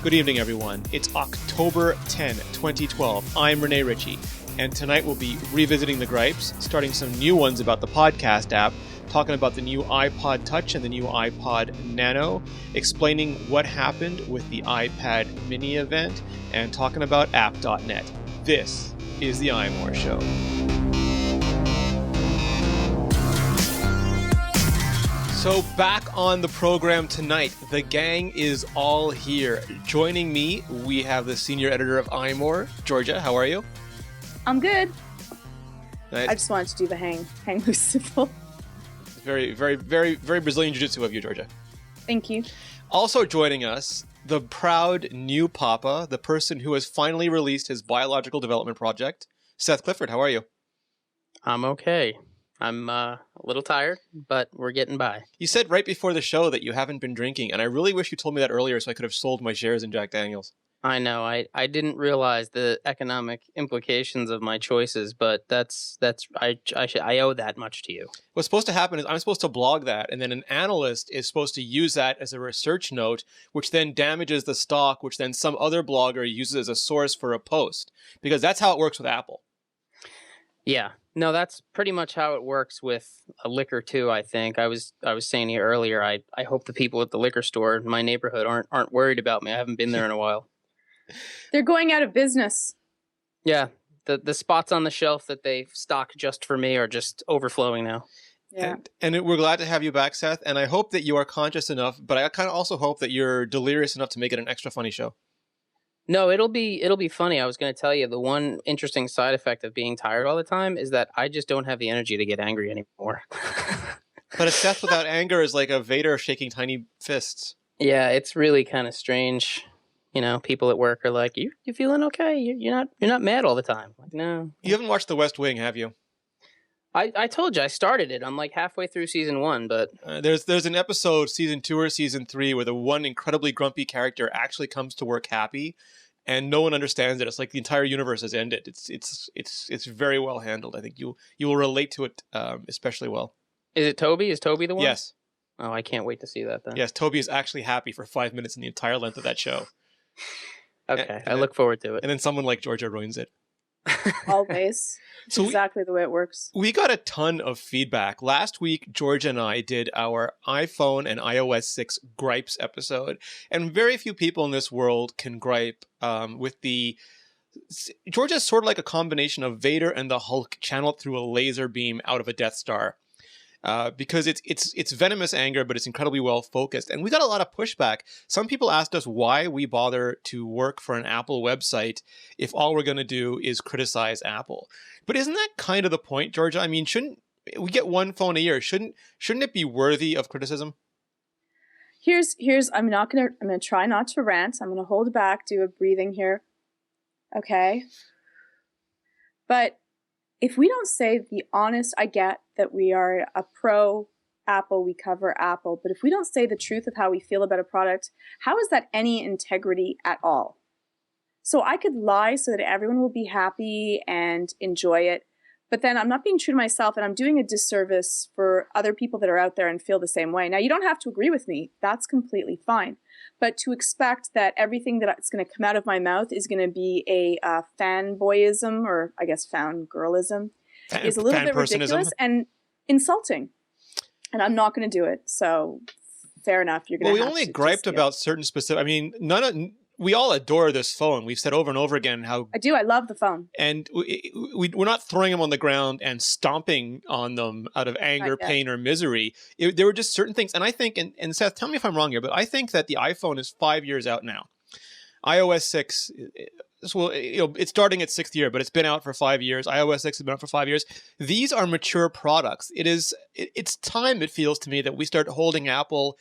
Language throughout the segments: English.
Good evening, everyone. It's October 10, 2012. I'm Rene Ritchie, and tonight we'll be revisiting the gripes, starting some new ones about the podcast app, talking about the new iPod Touch and the new iPod Nano, explaining what happened with the iPad mini event, and talking about app.net. This is the iMore Show. So back on the program tonight, the gang is all here. Joining me, we have the senior editor of iMore, Georgia. How are you? I'm good. Nice. I just wanted to do the hang loose simple. Very Brazilian Jiu-Jitsu of you, Georgia. Thank you. Also joining us, the proud new papa, the person who has finally released his biological development project, Seth Clifford. How are you? I'm okay. I'm a little tired, but we're getting by. You said right before the show that you haven't been drinking, and I really wish you told me that earlier so I could have sold my shares in Jack Daniels. I know. I didn't realize the economic implications of my choices, but I owe that much to you. What's supposed to happen is I'm supposed to blog that, and then an analyst is supposed to use that as a research note, which then damages the stock, which then some other blogger uses as a source for a post. Because that's how it works with Apple. Yeah. No, that's pretty much how it works with a liquor too, I think. I was saying to you earlier, I hope the people at the liquor store in my neighborhood aren't worried about me. I haven't been there in a while. They're going out of business. Yeah. The spots on the shelf that they stock just for me are just overflowing now. Yeah. And we're glad to have you back, Seth. And I hope that you are conscious enough, but I kind of also hope that you're delirious enough to make it an extra funny show. No, it'll be funny. I was going to tell you the one interesting side effect of being tired all the time is that I just don't have the energy to get angry anymore. But a Seth without anger is like a Vader shaking tiny fists. Yeah, it's really kind of strange. You know, people at work are like, "You feeling okay? You're not mad all the time." Like, no. You haven't watched The West Wing, have you? I told you I started it. I'm like halfway through season 1, but there's an episode, season 2 or season 3, where the one incredibly grumpy character actually comes to work happy, and no one understands it. It's like the entire universe has ended. It's very well handled. I think you will relate to it especially well. Is it Toby? Is Toby the one? Yes. Oh, I can't wait to see that then. Yes, Toby is actually happy for 5 minutes in the entire length of that show. Okay, I look forward to it. And then someone like Georgia ruins it. Always. It's exactly the way it works. We got a ton of feedback. Last week, Georgia and I did our iPhone and iOS 6 gripes episode. And very few people in this world can gripe with the... Georgia's sort of like a combination of Vader and the Hulk channeled through a laser beam out of a Death Star. Because it's venomous anger, but it's incredibly well focused. And we got a lot of pushback. Some people asked us why we bother to work for an Apple website if all we're going to do is criticize Apple. But isn't that kind of the point, Georgia? I mean, shouldn't we get one phone a year? Shouldn't it be worthy of criticism? Here's I'm gonna try not to rant. I'm gonna hold back, do a breathing here. Okay. But if we don't say the honest, I get that we are a pro Apple, we cover Apple, but if we don't say the truth of how we feel about a product, how is that any integrity at all? So I could lie so that everyone will be happy and enjoy it, but then I'm not being true to myself and I'm doing a disservice for other people that are out there and feel the same way. Now, you don't have to agree with me. That's completely fine. But to expect that everything that's going to come out of my mouth is going to be a fanboyism, or I guess fangirlism, is a little bit ridiculous and insulting. And I'm not going to do it. So fair enough. You're going to. Well, we only griped about certain specific. I mean, we all adore this phone. We've said over and over again how... I do. I love the phone. And we're not throwing them on the ground and stomping on them out of anger, pain, or misery. There were just certain things. And I think, and Seth, tell me if I'm wrong here, but I think that the iPhone is 5 years out now. iOS 6, it's starting its 6th year, but it's been out for 5 years. iOS 6 has been out for 5 years. These are mature products. It's time, it feels to me, that we start holding Apple...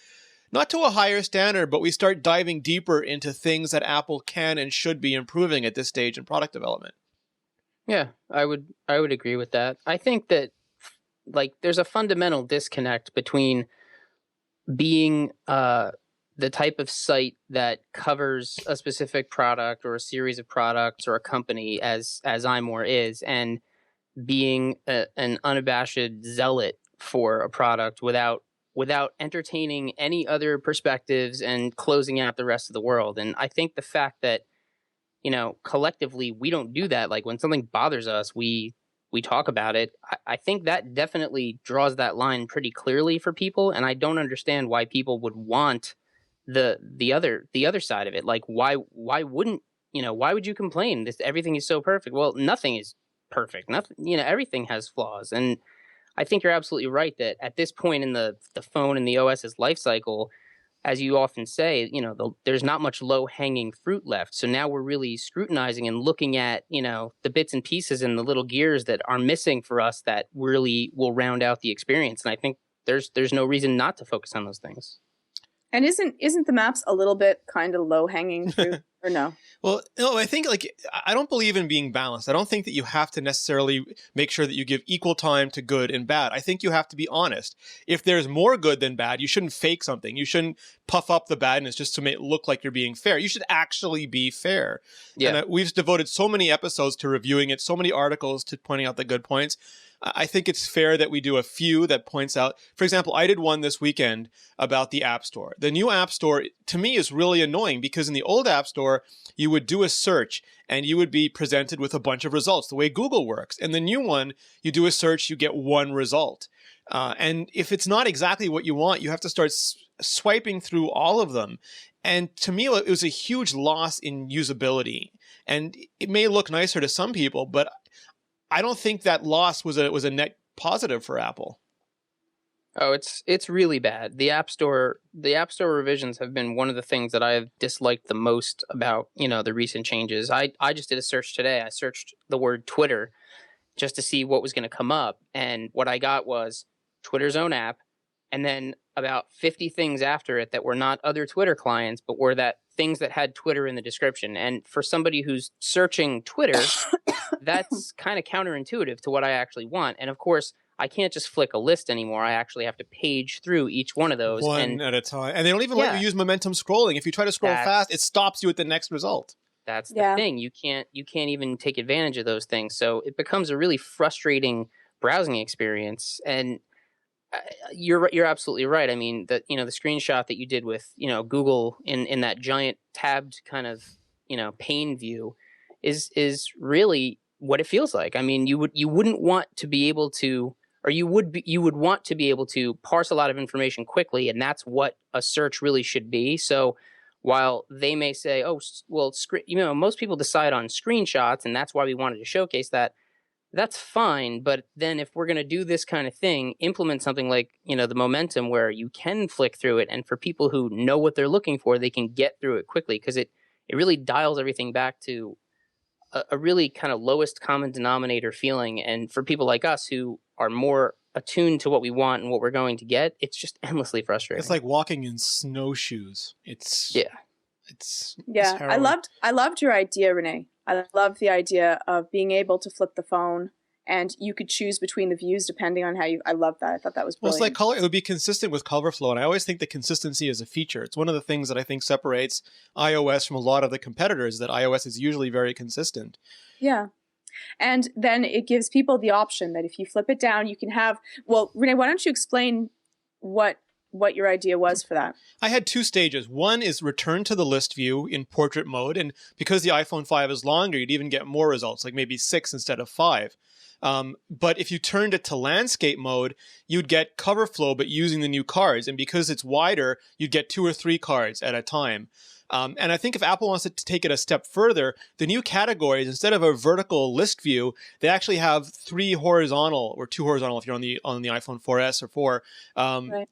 not to a higher standard, but we start diving deeper into things that Apple can and should be improving at this stage in product development. Yeah, I would agree with that. I think that there's a fundamental disconnect between being the type of site that covers a specific product or a series of products or a company as iMore is, and being an unabashed zealot for a product without without entertaining any other perspectives and closing out the rest of the world. And I think the fact that, collectively we don't do that, like when something bothers us, we talk about it. I think that definitely draws that line pretty clearly for people. And I don't understand why people would want the other side of it. Like, why wouldn't, why would you complain? Everything is so perfect. Well, nothing is perfect. Nothing, everything has flaws. And I think you're absolutely right that at this point in the phone and the OS's life cycle, as you often say, there's not much low-hanging fruit left. So now we're really scrutinizing and looking at, the bits and pieces and the little gears that are missing for us that really will round out the experience. And I think there's no reason not to focus on those things. And isn't the maps a little bit kind of low-hanging fruit, or no? Well, no, I think I don't believe in being balanced. I don't think that you have to necessarily make sure that you give equal time to good and bad. I think you have to be honest. If there's more good than bad, you shouldn't fake something. You shouldn't puff up the badness just to make it look like you're being fair. You should actually be fair. Yeah. And we've devoted so many episodes to reviewing it, so many articles to pointing out the good points. I think it's fair that we do a few that points out. For example, I did one this weekend about the App Store. The new App Store, to me, is really annoying because in the old App Store, you would do a search and you would be presented with a bunch of results, the way Google works. And the new one, you do a search, you get one result. And if it's not exactly what you want, you have to start swiping through all of them. And to me, it was a huge loss in usability. And it may look nicer to some people, but I don't think that loss was a net positive for Apple. Oh, it's really bad. The App Store revisions have been one of the things that I have disliked the most about, the recent changes. I just did a search today. I searched the word Twitter just to see what was going to come up, and what I got was Twitter's own app, and then about 50 things after it that were not other Twitter clients, but were that things that had Twitter in the description. And for somebody who's searching Twitter, that's kind of counterintuitive to what I actually want. And of course, I can't just flick a list anymore. I actually have to page through each one of those. One at a time. And they don't even let you use momentum scrolling. If you try to scroll fast, it stops you at the next result. That's the thing. You can't even take advantage of those things. So it becomes a really frustrating browsing experience. And you're absolutely right. I mean, the screenshot that you did with, Google in that giant tabbed kind of, pane view is really what it feels like. I mean, you wouldn't want to be able to, or you would want to be able to parse a lot of information quickly, and that's what a search really should be. So while they may say, oh, well, most people decide on screenshots, and that's why we wanted to showcase that, that's fine. But then if we're going to do this kind of thing, implement something like, the momentum where you can flick through it. And for people who know what they're looking for, they can get through it quickly, because it really dials everything back to a really kind of lowest common denominator feeling. And for people like us who are more attuned to what we want and what we're going to get, it's just endlessly frustrating. It's like walking in snowshoes. It's I loved your idea, Rene. I love the idea of being able to flip the phone and you could choose between the views depending on how I love that. I thought that was brilliant. Well, it's like color. It would be consistent with color flow. And I always think that consistency is a feature. It's one of the things that I think separates iOS from a lot of the competitors, that iOS is usually very consistent. Yeah. And then it gives people the option that if you flip it down, you can have, well, Rene, why don't you explain what your idea was for that? I had two stages. One is return to the list view in portrait mode. And because the iPhone 5 is longer, you'd even get more results, like maybe 6 instead of 5. But if you turned it to landscape mode, you'd get cover flow, but using the new cards. And because it's wider, you'd get 2 or 3 cards at a time. And I think if Apple wants to take it a step further, the new categories, instead of a vertical list view, they actually have 3 horizontal, or 2 horizontal if you're on the iPhone 4S or 4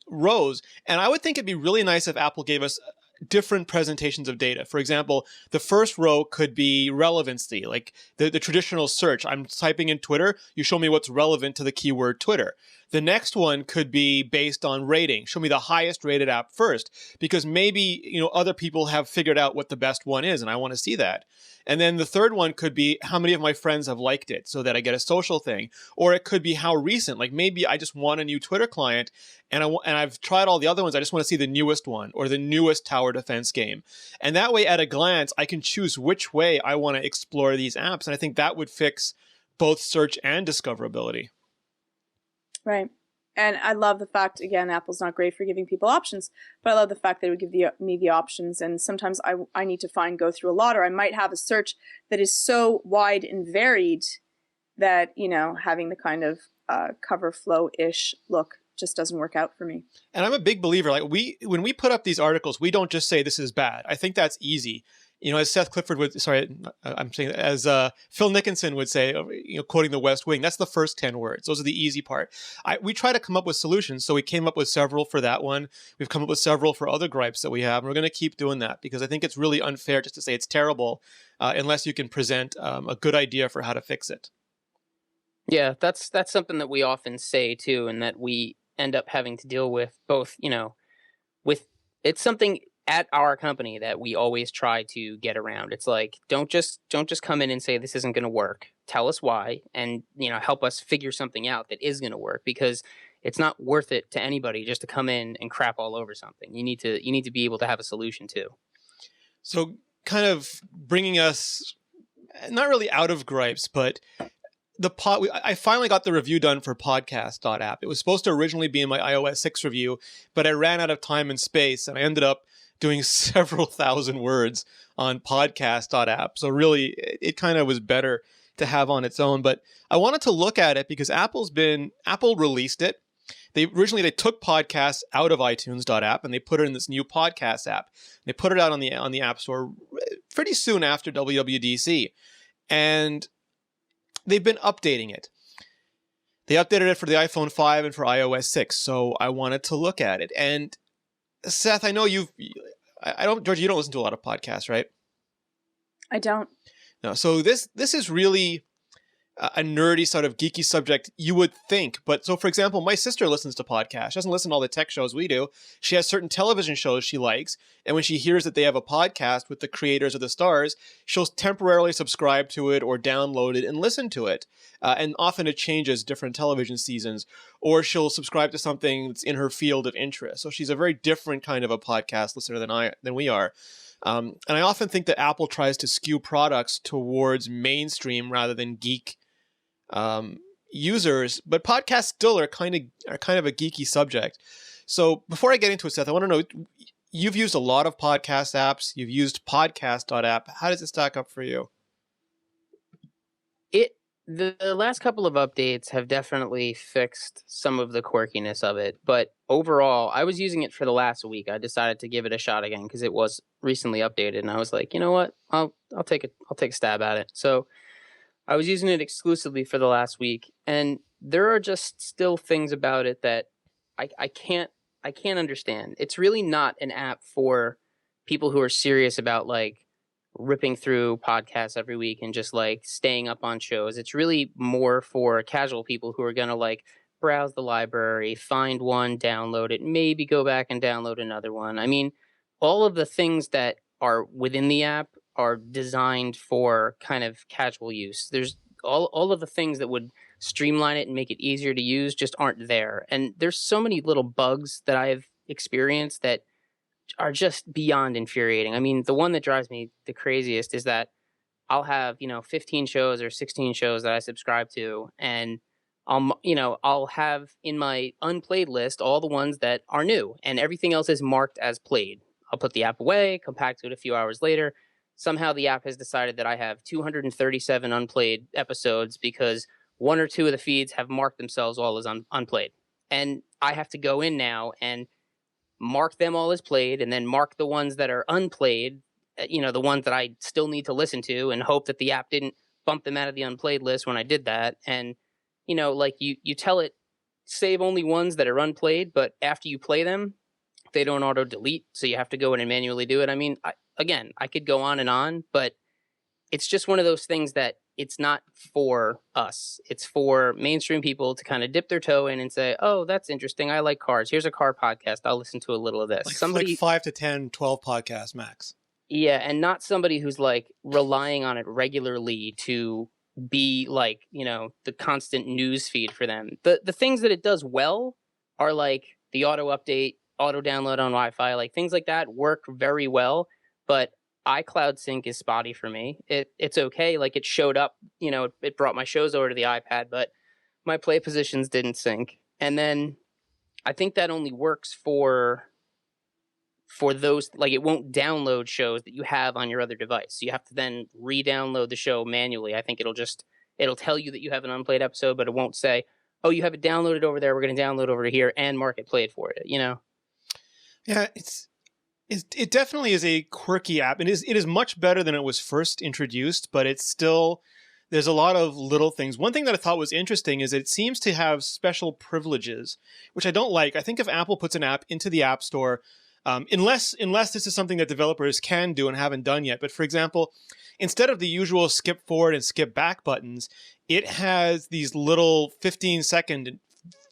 rows. And I would think it'd be really nice if Apple gave us different presentations of data. For example, the first row could be relevancy, like the traditional search. I'm typing in Twitter, you show me what's relevant to the keyword Twitter. The next one could be based on rating. Show me the highest rated app first, because maybe, other people have figured out what the best one is, and I want to see that. And then the third one could be how many of my friends have liked it, so that I get a social thing. Or it could be how recent, like maybe I just want a new Twitter client and I've tried all the other ones. I just want to see the newest one or the newest tower defense game. And that way, at a glance, I can choose which way I want to explore these apps. And I think that would fix both search and discoverability. Right. And I love the fact, again, Apple's not great for giving people options, but I love the fact that it would give me the options. And sometimes I need to go through a lot, or I might have a search that is so wide and varied that, having the kind of cover flow-ish look just doesn't work out for me. And I'm a big believer, like when we put up these articles, we don't just say this is bad. I think that's easy. As Seth Clifford would, I'm saying, as Phil Nickinson would say, quoting the West Wing, that's the first 10 words. Those are the easy part. We try to come up with solutions. So we came up with several for that one. We've come up with several for other gripes that we have. And we're going to keep doing that because I think it's really unfair just to say it's terrible unless you can present a good idea for how to fix it. Yeah, that's something that we often say too, and that we end up having to deal with both, it's something at our company that we always try to get around. It's like, don't just come in and say this isn't going to work. Tell us why, and help us figure something out that is going to work, because it's not worth it to anybody just to come in and crap all over something. You need to be able to have a solution too. So kind of bringing us not really out of gripes, but I finally got the review done for podcast.app. It was supposed to originally be in my iOS 6 review, but I ran out of time and space, and I ended up doing several thousand words on podcast.app. So really, it kind of was better to have on its own. But I wanted to look at it because Apple released it. They took podcasts out of iTunes.app and they put it in this new podcast app. They put it out on the App Store pretty soon after WWDC. And they've been updating it. They updated it for the iPhone 5 and for iOS 6, so I wanted to look at it. And Seth, I know George, you don't listen to a lot of podcasts, right? I don't. No, so this is really a nerdy sort of geeky subject, you would think. But so, for example, my sister listens to podcasts. She doesn't listen to all the tech shows we do. She has certain television shows she likes. And when she hears that they have a podcast with the creators or the stars, she'll temporarily subscribe to it or download it and listen to it. And often it changes different television seasons. Or she'll subscribe to something that's in her field of interest. So she's a very different kind of a podcast listener than we are. And I often think that Apple tries to skew products towards mainstream rather than geek users, but podcasts still are kind of a geeky subject. So before I get into it, Seth, I want to know, you've used a lot of podcast apps. You've used podcast.app. How does it stack up for you? The last couple of updates have definitely fixed some of the quirkiness of it, but overall, I was using it for the last week. I decided to give it a shot again because it was recently updated, and I was like, you know what, I'll take a stab at it. So I was using it exclusively for the last week, and there are just still things about it that I can't understand. It's really not an app for people who are serious about like ripping through podcasts every week and just like staying up on shows. It's really more for casual people who are going to like browse the library, find one, download it, maybe go back and download another one. I mean, all of the things that are within the app are designed for kind of casual use. There's all of the things that would streamline it and make it easier to use just aren't there. And there's so many little bugs that I've experienced that are just beyond infuriating. I mean, the one that drives me the craziest is that I'll have, 15 shows or 16 shows that I subscribe to, and I'll have in my unplayed list all the ones that are new, and everything else is marked as played. I'll put the app away, come back to it a few hours later. Somehow the app has decided that I have 237 unplayed episodes because one or two of the feeds have marked themselves all as unplayed. And I have to go in now and mark them all as played, and then mark the ones that are unplayed, the ones that I still need to listen to, and hope that the app didn't bump them out of the unplayed list when I did that. And, you tell it, save only ones that are unplayed, but after you play them, they don't auto delete. So you have to go in and manually do it. I mean, I could go on, but it's just one of those things that it's not for us. It's for mainstream people to kind of dip their toe in and say, oh, that's interesting. I like cars. Here's a car podcast. I'll listen to a little of this. Like 5 to 10, 12 podcasts max. Yeah, and not somebody who's like relying on it regularly to be like, the constant news feed for them. The things that it does well are like the auto update, auto download on Wi-Fi, like things like that work very well, but iCloud sync is spotty for me. It's okay. Like it showed up, it brought my shows over to the iPad, but my play positions didn't sync. And then I think that only works for those, like it won't download shows that you have on your other device. So you have to then re-download the show manually. I think it'll tell you that you have an unplayed episode, but it won't say, oh, you have it downloaded over there. We're going to download over here and mark it played for it, you know? Yeah, it definitely is a quirky app. It is much better than it was first introduced, but it's still, there's a lot of little things. One thing that I thought was interesting is it seems to have special privileges, which I don't like. I think if Apple puts an app into the App Store, unless this is something that developers can do and haven't done yet. But for example, instead of the usual skip forward and skip back buttons, it has these little 15-second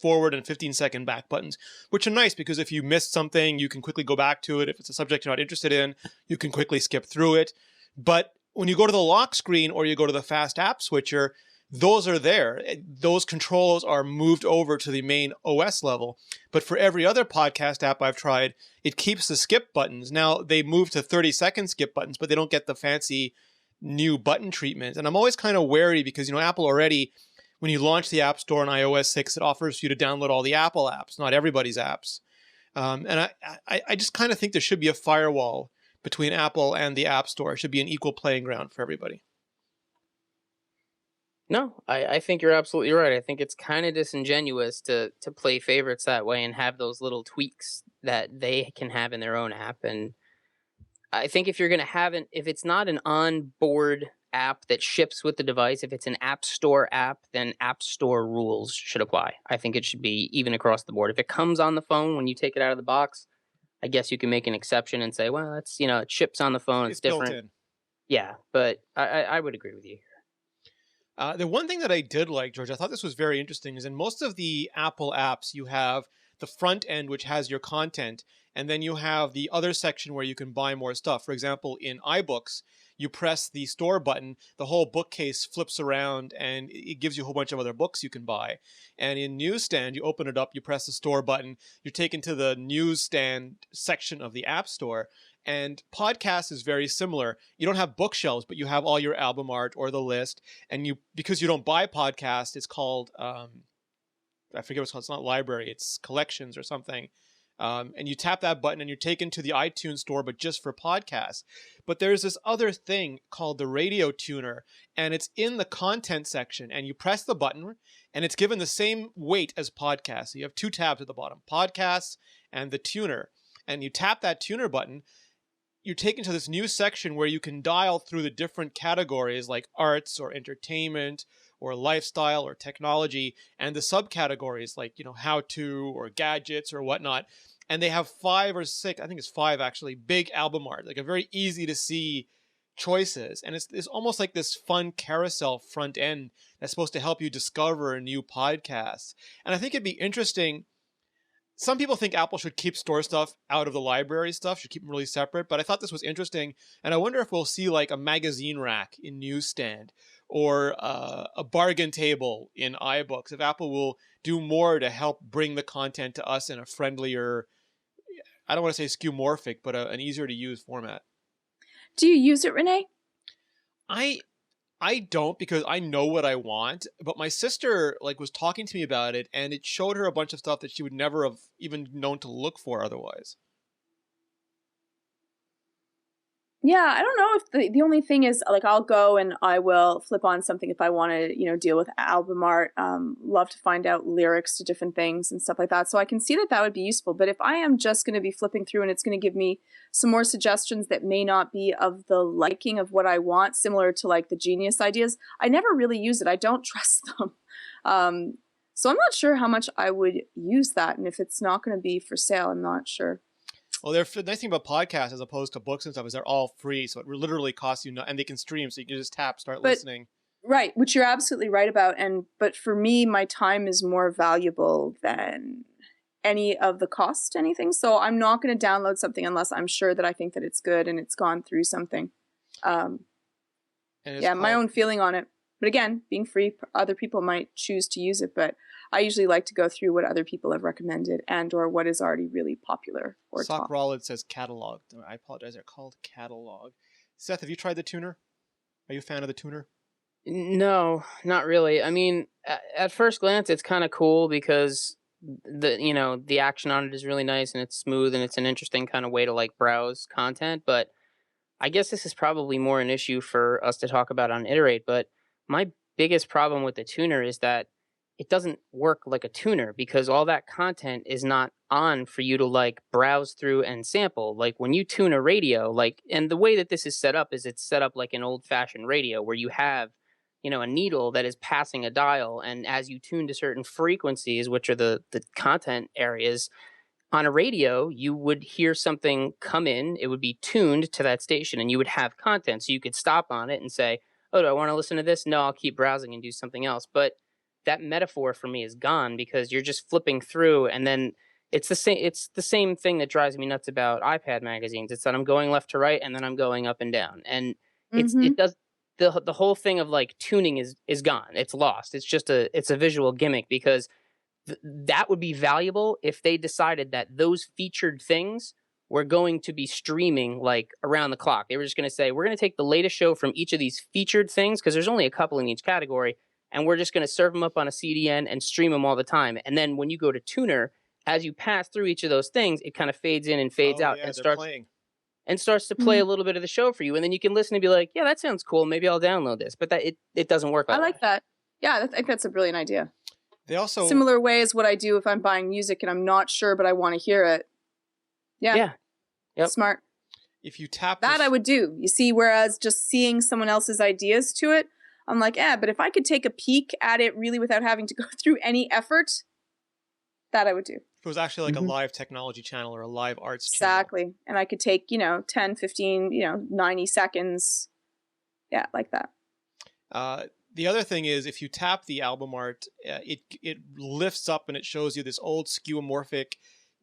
forward and 15-second back buttons, which are nice because if you missed something, you can quickly go back to it. If it's a subject you're not interested in, you can quickly skip through it. But when you go to the lock screen or you go to the fast app switcher, those are there. Those controls are moved over to the main OS level. But for every other podcast app I've tried, it keeps the skip buttons. Now, they move to 30-second skip buttons, but they don't get the fancy new button treatment. And I'm always kind of wary because, Apple already, when you launch the App Store on iOS 6, it offers you to download all the Apple apps, not everybody's apps. And I just kind of think there should be a firewall between Apple and the App Store. It should be an equal playing ground for everybody. No, I think you're absolutely right. I think it's kind of disingenuous to play favorites that way and have those little tweaks that they can have in their own app. And I think if you're going to have if it's not an onboard app that ships with the device, if it's an App Store app, then App Store rules should apply. I think it should be even across the board. If it comes on the phone when you take it out of the box, I guess you can make an exception and say, well, it's, it ships on the phone. It's different. Built in. Yeah, but I would agree with you. The one thing that I did like, George, I thought this was very interesting, is in most of the Apple apps, you have the front end, which has your content, and then you have the other section where you can buy more stuff. For example, in iBooks, you press the store button, the whole bookcase flips around, and it gives you a whole bunch of other books you can buy. And in Newsstand, you open it up, you press the store button, you're taken to the Newsstand section of the App Store. And podcast is very similar. You don't have bookshelves, but you have all your album art or the list. And because you don't buy podcasts, it's called, I forget what it's called. It's not library, it's collections or something. And you tap that button and you're taken to the iTunes store, but just for podcasts. But there's this other thing called the radio tuner, and it's in the content section. And you press the button and it's given the same weight as podcasts. So you have two tabs at the bottom, podcasts and the tuner. And you tap that tuner button, you're taken to this new section where you can dial through the different categories like arts or entertainment or lifestyle or technology, and the subcategories like, how to or gadgets or whatnot. And they have 5 or 6, I think it's 5 actually, big album art, like a very easy to see choices. And it's almost like this fun carousel front end that's supposed to help you discover new podcasts. And I think it'd be interesting. Some people think Apple should keep store stuff out of the library stuff, should keep them really separate, but I thought this was interesting, and I wonder if we'll see like a magazine rack in Newsstand or a bargain table in iBooks, if Apple will do more to help bring the content to us in a friendlier, I don't want to say skeuomorphic, but an easier to use format. Do you use it, Rene? I don't, because I know what I want, but my sister was talking to me about it, and it showed her a bunch of stuff that she would never have even known to look for otherwise. Yeah, I don't know if the only thing is I'll go and I will flip on something if I want to deal with album art. Love to find out lyrics to different things and stuff like that. So I can see that would be useful. But if I am just going to be flipping through and it's going to give me some more suggestions that may not be of the liking of what I want, similar to the Genius ideas, I never really use it. I don't trust them. So I'm not sure how much I would use that, and if it's not going to be for sale, I'm not sure. Well, the nice thing about podcasts as opposed to books and stuff is they're all free, so it literally costs you and they can stream, so you can just tap, start listening. Right, which you're absolutely right about. But for me, my time is more valuable than any of the cost to anything. So I'm not going to download something unless I'm sure that I think that it's good and it's gone through something. My own feeling on it. But again, being free, other people might choose to use it, but I usually like to go through what other people have recommended and or what is already really popular or Sock Rollins says catalog. I apologize, they're called catalog. Seth, have you tried the tuner? Are you a fan of the tuner? No, not really. I mean, at first glance, it's kind of cool because the action on it is really nice and it's smooth and it's an interesting kind of way to like browse content. But I guess this is probably more an issue for us to talk about on Iterate. But my biggest problem with the tuner is that it doesn't work like a tuner because all that content is not on for you to like browse through and sample. Like when you tune a radio, like, and the way that this is set up is it's set up like an old fashioned radio where you have, a needle that is passing a dial. And as you tune to certain frequencies, which are the content areas, on a radio, you would hear something come in, it would be tuned to that station, and you would have content. So you could stop on it and say, oh, do I want to listen to this? No, I'll keep browsing and do something else. But that metaphor for me is gone because you're just flipping through, and then it's the same thing that drives me nuts about iPad magazines. It's that I'm going left to right and then I'm going up and down. And it does the whole thing of like tuning is gone. It's lost. It's a visual gimmick because that would be valuable if they decided that those featured things were going to be streaming like around the clock. They were just going to say, we're going to take the latest show from each of these featured things, because there's only a couple in each category, and we're just going to serve them up on a CDN and stream them all the time. And then when you go to Tuner, as you pass through each of those things, it kind of fades in and fades out and starts to play a little bit of the show for you. And then you can listen and be like, yeah, that sounds cool. Maybe I'll download this. But it doesn't work like that. I like that. Yeah, I think that's a brilliant idea. They also similar way as what I do if I'm buying music and I'm not sure, but I want to hear it. Yeah. Yep. Smart. If you tap that, I would do. You see, whereas just seeing someone else's ideas to it, I'm like, but if I could take a peek at it really without having to go through any effort, that I would do. If it was actually like a live technology channel or a live arts channel. Exactly. And I could take, 10, 15, 90 seconds. Yeah, like that. The other thing is, if you tap the album art, it lifts up and it shows you this old skeuomorphic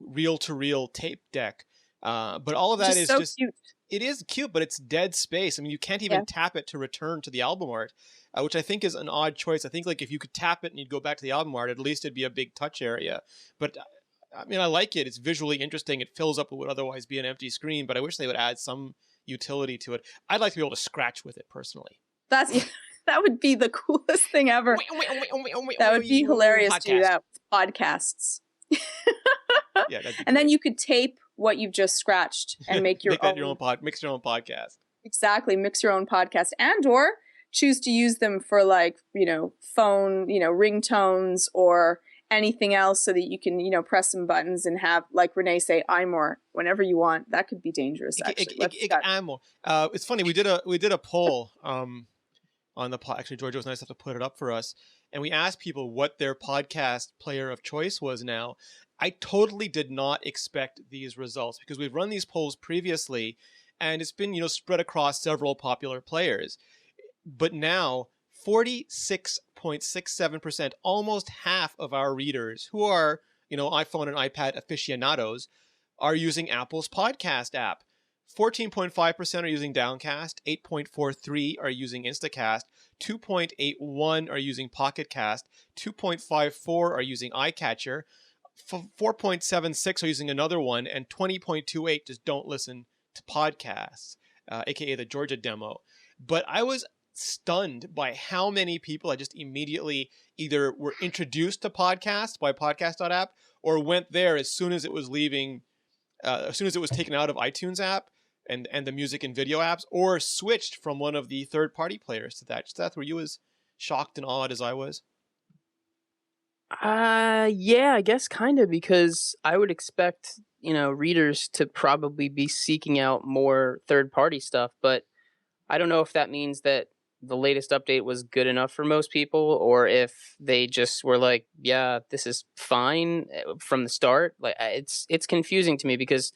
reel-to-reel tape deck. But all of that is so just cute. It is cute, but it's dead space. I mean, you can't even tap it to return to the album art, which I think is an odd choice. I think like if you could tap it and you'd go back to the album art, at least it'd be a big touch area. But I mean, I like it. It's visually interesting. It fills up what would otherwise be an empty screen, but I wish they would add some utility to it. I'd like to be able to scratch with it personally. That would be the coolest thing ever. That would be hilarious to do that with podcasts. And then you could tape what you've just scratched and make your own. Mix your own podcast. Exactly. Mix your own podcast or choose to use them for like, phone, ringtones or anything else so that you can, press some buttons and have, like Rene say, iMore whenever you want. That could be dangerous, actually. iMore. It's funny. We did a poll on the pod. Actually, Georgia was nice enough to put it up for us. And we asked people what their podcast player of choice was now. I totally did not expect these results because we've run these polls previously and it's been, spread across several popular players. But now 46.67%, almost half of our readers who are, iPhone and iPad aficionados are using Apple's podcast app. 14.5% are using Downcast, 8.43 are using Instacast, 2.81 are using Pocket Cast, 2.54 are using iCatcher, 4.76 are using another one, and 20.28 just don't listen to podcasts, aka the Georgia demo. But I was stunned by how many people I just immediately either were introduced to podcasts by podcast.app or went there as soon as it was leaving, as soon as it was taken out of iTunes app and the music and video apps, or switched from one of the third-party players to that. Seth, were you as shocked and awed as I was? Yeah, I guess kind of, because I would expect, readers to probably be seeking out more third-party stuff, but I don't know if that means that the latest update was good enough for most people, or if they just were like, yeah, this is fine from the start. Like, it's confusing to me because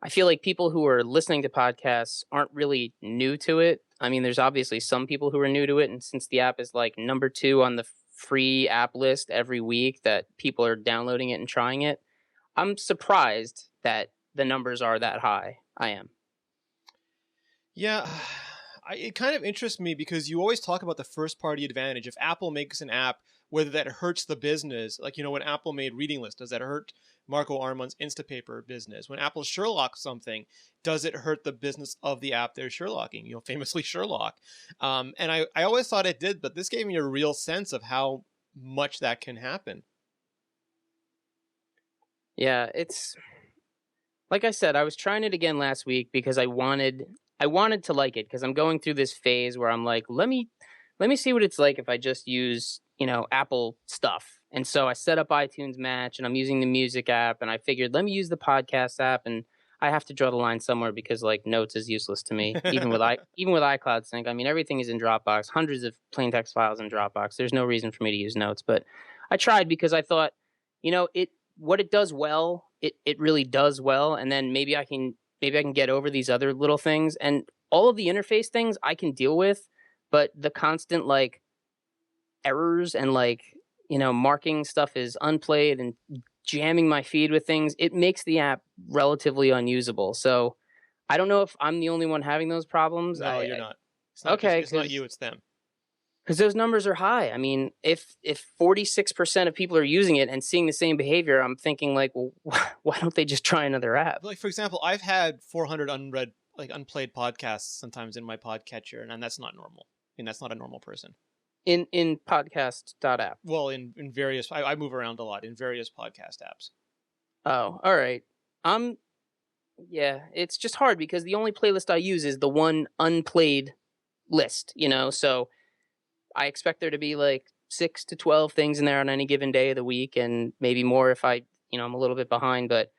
I feel like people who are listening to podcasts aren't really new to it. I mean, there's obviously some people who are new to it, and since the app is like number 2 on the free app list every week that people are downloading it and trying it, I'm surprised that the numbers are that high. I am. Yeah, it kind of interests me because you always talk about the first party advantage. If Apple makes an app, whether that hurts the business, like, when Apple made Reading List, does that hurt Marco Armand's Instapaper business? When Apple Sherlock something, does it hurt the business of the app they're Sherlocking? Famously Sherlock. And I always thought it did, but this gave me a real sense of how much that can happen. Yeah, it's like I said, I was trying it again last week because I wanted to like it because I'm going through this phase where I'm like, let me see what it's like if I just use, Apple stuff. And so I set up iTunes Match and I'm using the music app and I figured let me use the podcast app and I have to draw the line somewhere because like Notes is useless to me. Even with iCloud Sync. I mean everything is in Dropbox, hundreds of plain text files in Dropbox. There's no reason for me to use Notes, but I tried because I thought, it what it does well, it really does well, and then maybe I can get over these other little things, and all of the interface things I can deal with, but the constant like errors and like marking stuff is unplayed and jamming my feed with things, it makes the app relatively unusable. So I don't know if I'm the only one having those problems. No, you're not. Okay, it's not you, it's them. Because those numbers are high. I mean, if 46% of people are using it and seeing the same behavior, I'm thinking like, well, why don't they just try another app? Like for example, I've had 400 unplayed podcasts sometimes in my podcatcher, and that's not normal. I mean, that's not a normal person. In podcast.app. Well, in various, I move around a lot in various podcast apps. Oh, all right. Yeah, it's just hard because the only playlist I use is the one unplayed list, so I expect there to be like 6 to 12 things in there on any given day of the week, and maybe more if I'm a little bit behind, but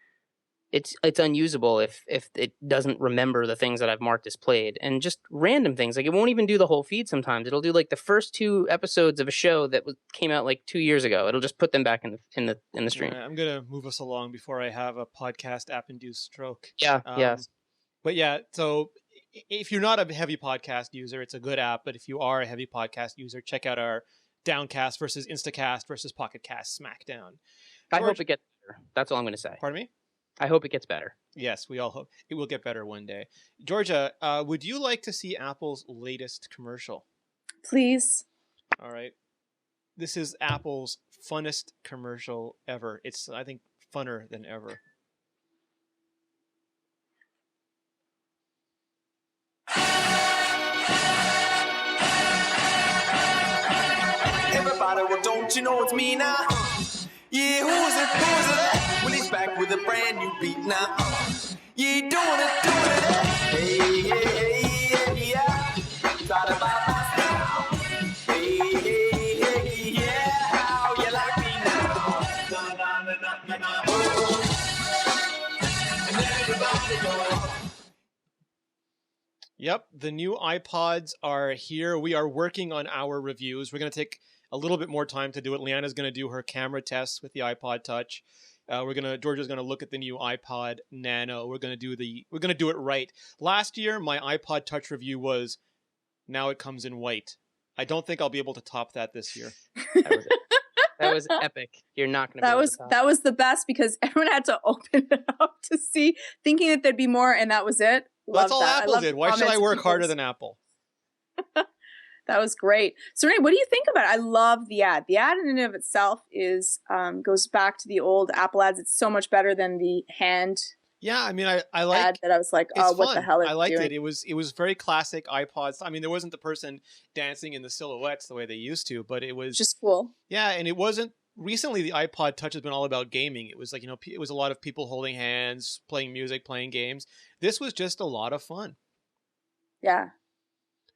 it's unusable if it doesn't remember the things that I've marked as played, and just random things. Like it won't even do the whole feed sometimes. It'll do like the first 2 episodes of a show that came out like 2 years ago. It'll just put them back in the stream. I'm going to move us along before I have a podcast app-induced stroke. Yeah, yes. But yeah, so if you're not a heavy podcast user, it's a good app. But if you are a heavy podcast user, check out our Downcast versus Instacast versus Pocket Cast Smackdown. I hope it gets better. That's all I'm going to say. Pardon me? I hope it gets better. Yes, we all hope it will get better one day. Georgia, would you like to see Apple's latest commercial? Please. All right. This is Apple's funnest commercial ever. It's, I think, funner than ever. Everybody, well, don't you know it's me now? Yeah, who's it? Well, he's back with a brand new beat now. Yeah, doing it. Hey, yeah. Thought about my style. Hey, yeah. How you like me now? And everybody go. Yep, the new iPods are here. We are working on our reviews. We're going to take a little bit more time to do it. Leanna's going to do her camera tests with the iPod Touch. Georgia's going to look at the new iPod Nano. We're going to do it right. Last year, my iPod Touch review was, now it comes in white. I don't think I'll be able to top that this year. That was epic. You're not going to. That was the best because everyone had to open it up to see, thinking that there'd be more, and that was it. That's all Apple did. Why should I work harder than Apple? That was great. So Rene, what do you think about it? I love the ad. The ad in and of itself is goes back to the old Apple ads. It's so much better than the hand. Yeah, I mean, I like ad that I was like, oh, what the hell are you doing? I liked it. It was very classic iPods. I mean, there wasn't the person dancing in the silhouettes the way they used to, but it was just cool. Yeah, and it wasn't. Recently, the iPod Touch has been all about gaming. It was like, it was a lot of people holding hands, playing music, playing games. This was just a lot of fun. Yeah.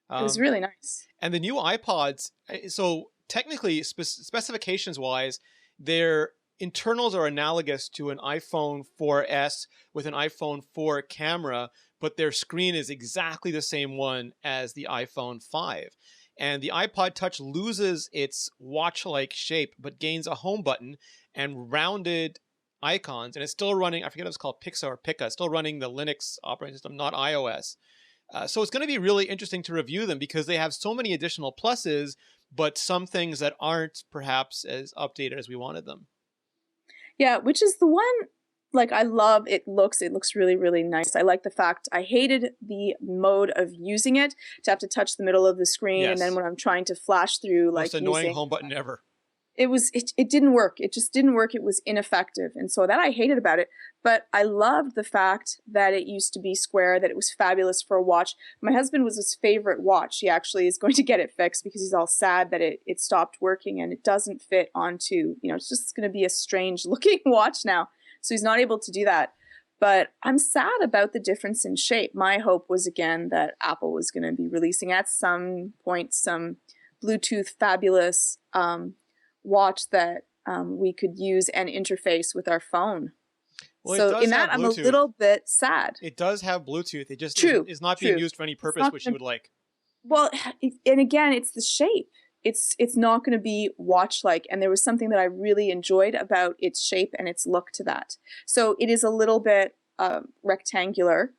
It was really nice. And the new iPods, so technically, specifications-wise, their internals are analogous to an iPhone 4S with an iPhone 4 camera, but their screen is exactly the same one as the iPhone 5. And the iPod Touch loses its watch-like shape, but gains a home button and rounded icons. And it's still running, I forget if it's called Pixa or Pica, still running the Linux operating system, not iOS. So it's going to be really interesting to review them because they have so many additional pluses, but some things that aren't perhaps as updated as we wanted them. Yeah, which is the one, like, I love it looks really, really nice. I like the fact I hated the mode of using it to have to touch the middle of the screen. Yes. And then when I'm trying to flash through, like, most annoying home button ever. It didn't work. It just didn't work. It was ineffective. And so that I hated about it. But I loved the fact that it used to be square, that it was fabulous for a watch. My husband was his favorite watch. He actually is going to get it fixed because he's all sad that it stopped working and it doesn't fit onto, it's just going to be a strange looking watch now. So he's not able to do that. But I'm sad about the difference in shape. My hope was, again, that Apple was going to be releasing at some point some Bluetooth fabulous watch that we could use and interface with our phone. Well, so in that, I'm a little bit sad. It does have Bluetooth. It just is not being used for any purpose which you would like. Well, and again, it's the shape. It's not going to be watch-like. And there was something that I really enjoyed about its shape and its look to that. So it is a little bit rectangular.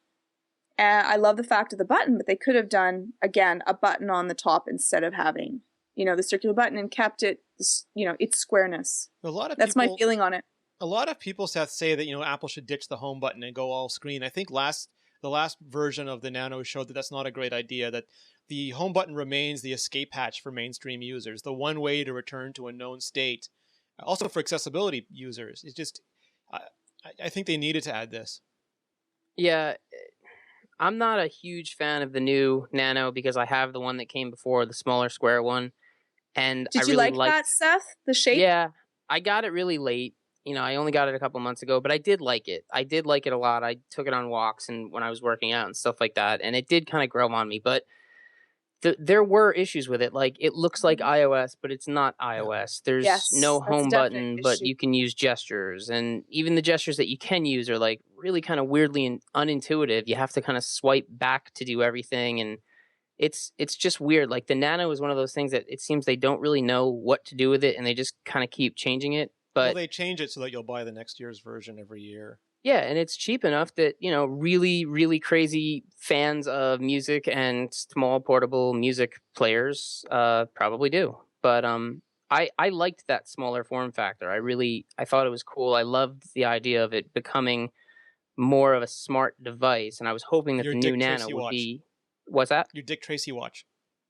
And I love the fact of the button, but they could have done, again, a button on the top instead of having, the circular button and kept it, its squareness. That's my feeling on it. A lot of people, Seth, say that, Apple should ditch the home button and go all screen. I think the last version of the Nano showed that that's not a great idea, that the home button remains the escape hatch for mainstream users, the one way to return to a known state. Also for accessibility users. It's just, I think they needed to add this. Yeah, I'm not a huge fan of the new Nano because I have the one that came before, the smaller square one. And Did you like that, Seth? The shape? Yeah, I got it really late. I only got it a couple months ago, but I did like it. I did like it a lot. I took it on walks and when I was working out and stuff like that. And it did kind of grow on me, but there were issues with it. Like, it looks like iOS, but it's not iOS. There's no home button, but you can use gestures. And even the gestures that you can use are like really kind of weirdly and unintuitive. You have to kind of swipe back to do everything. And it's just weird. Like, the Nano is one of those things that it seems they don't really know what to do with it. And they just kind of keep changing it. But they change it so that you'll buy the next year's version every year. Yeah, and it's cheap enough that, really, really crazy fans of music and small portable music players probably do. But I liked that smaller form factor. I thought it was cool. I loved the idea of it becoming more of a smart device, and I was hoping that the new Nano would be... What's that? Your Dick Tracy watch.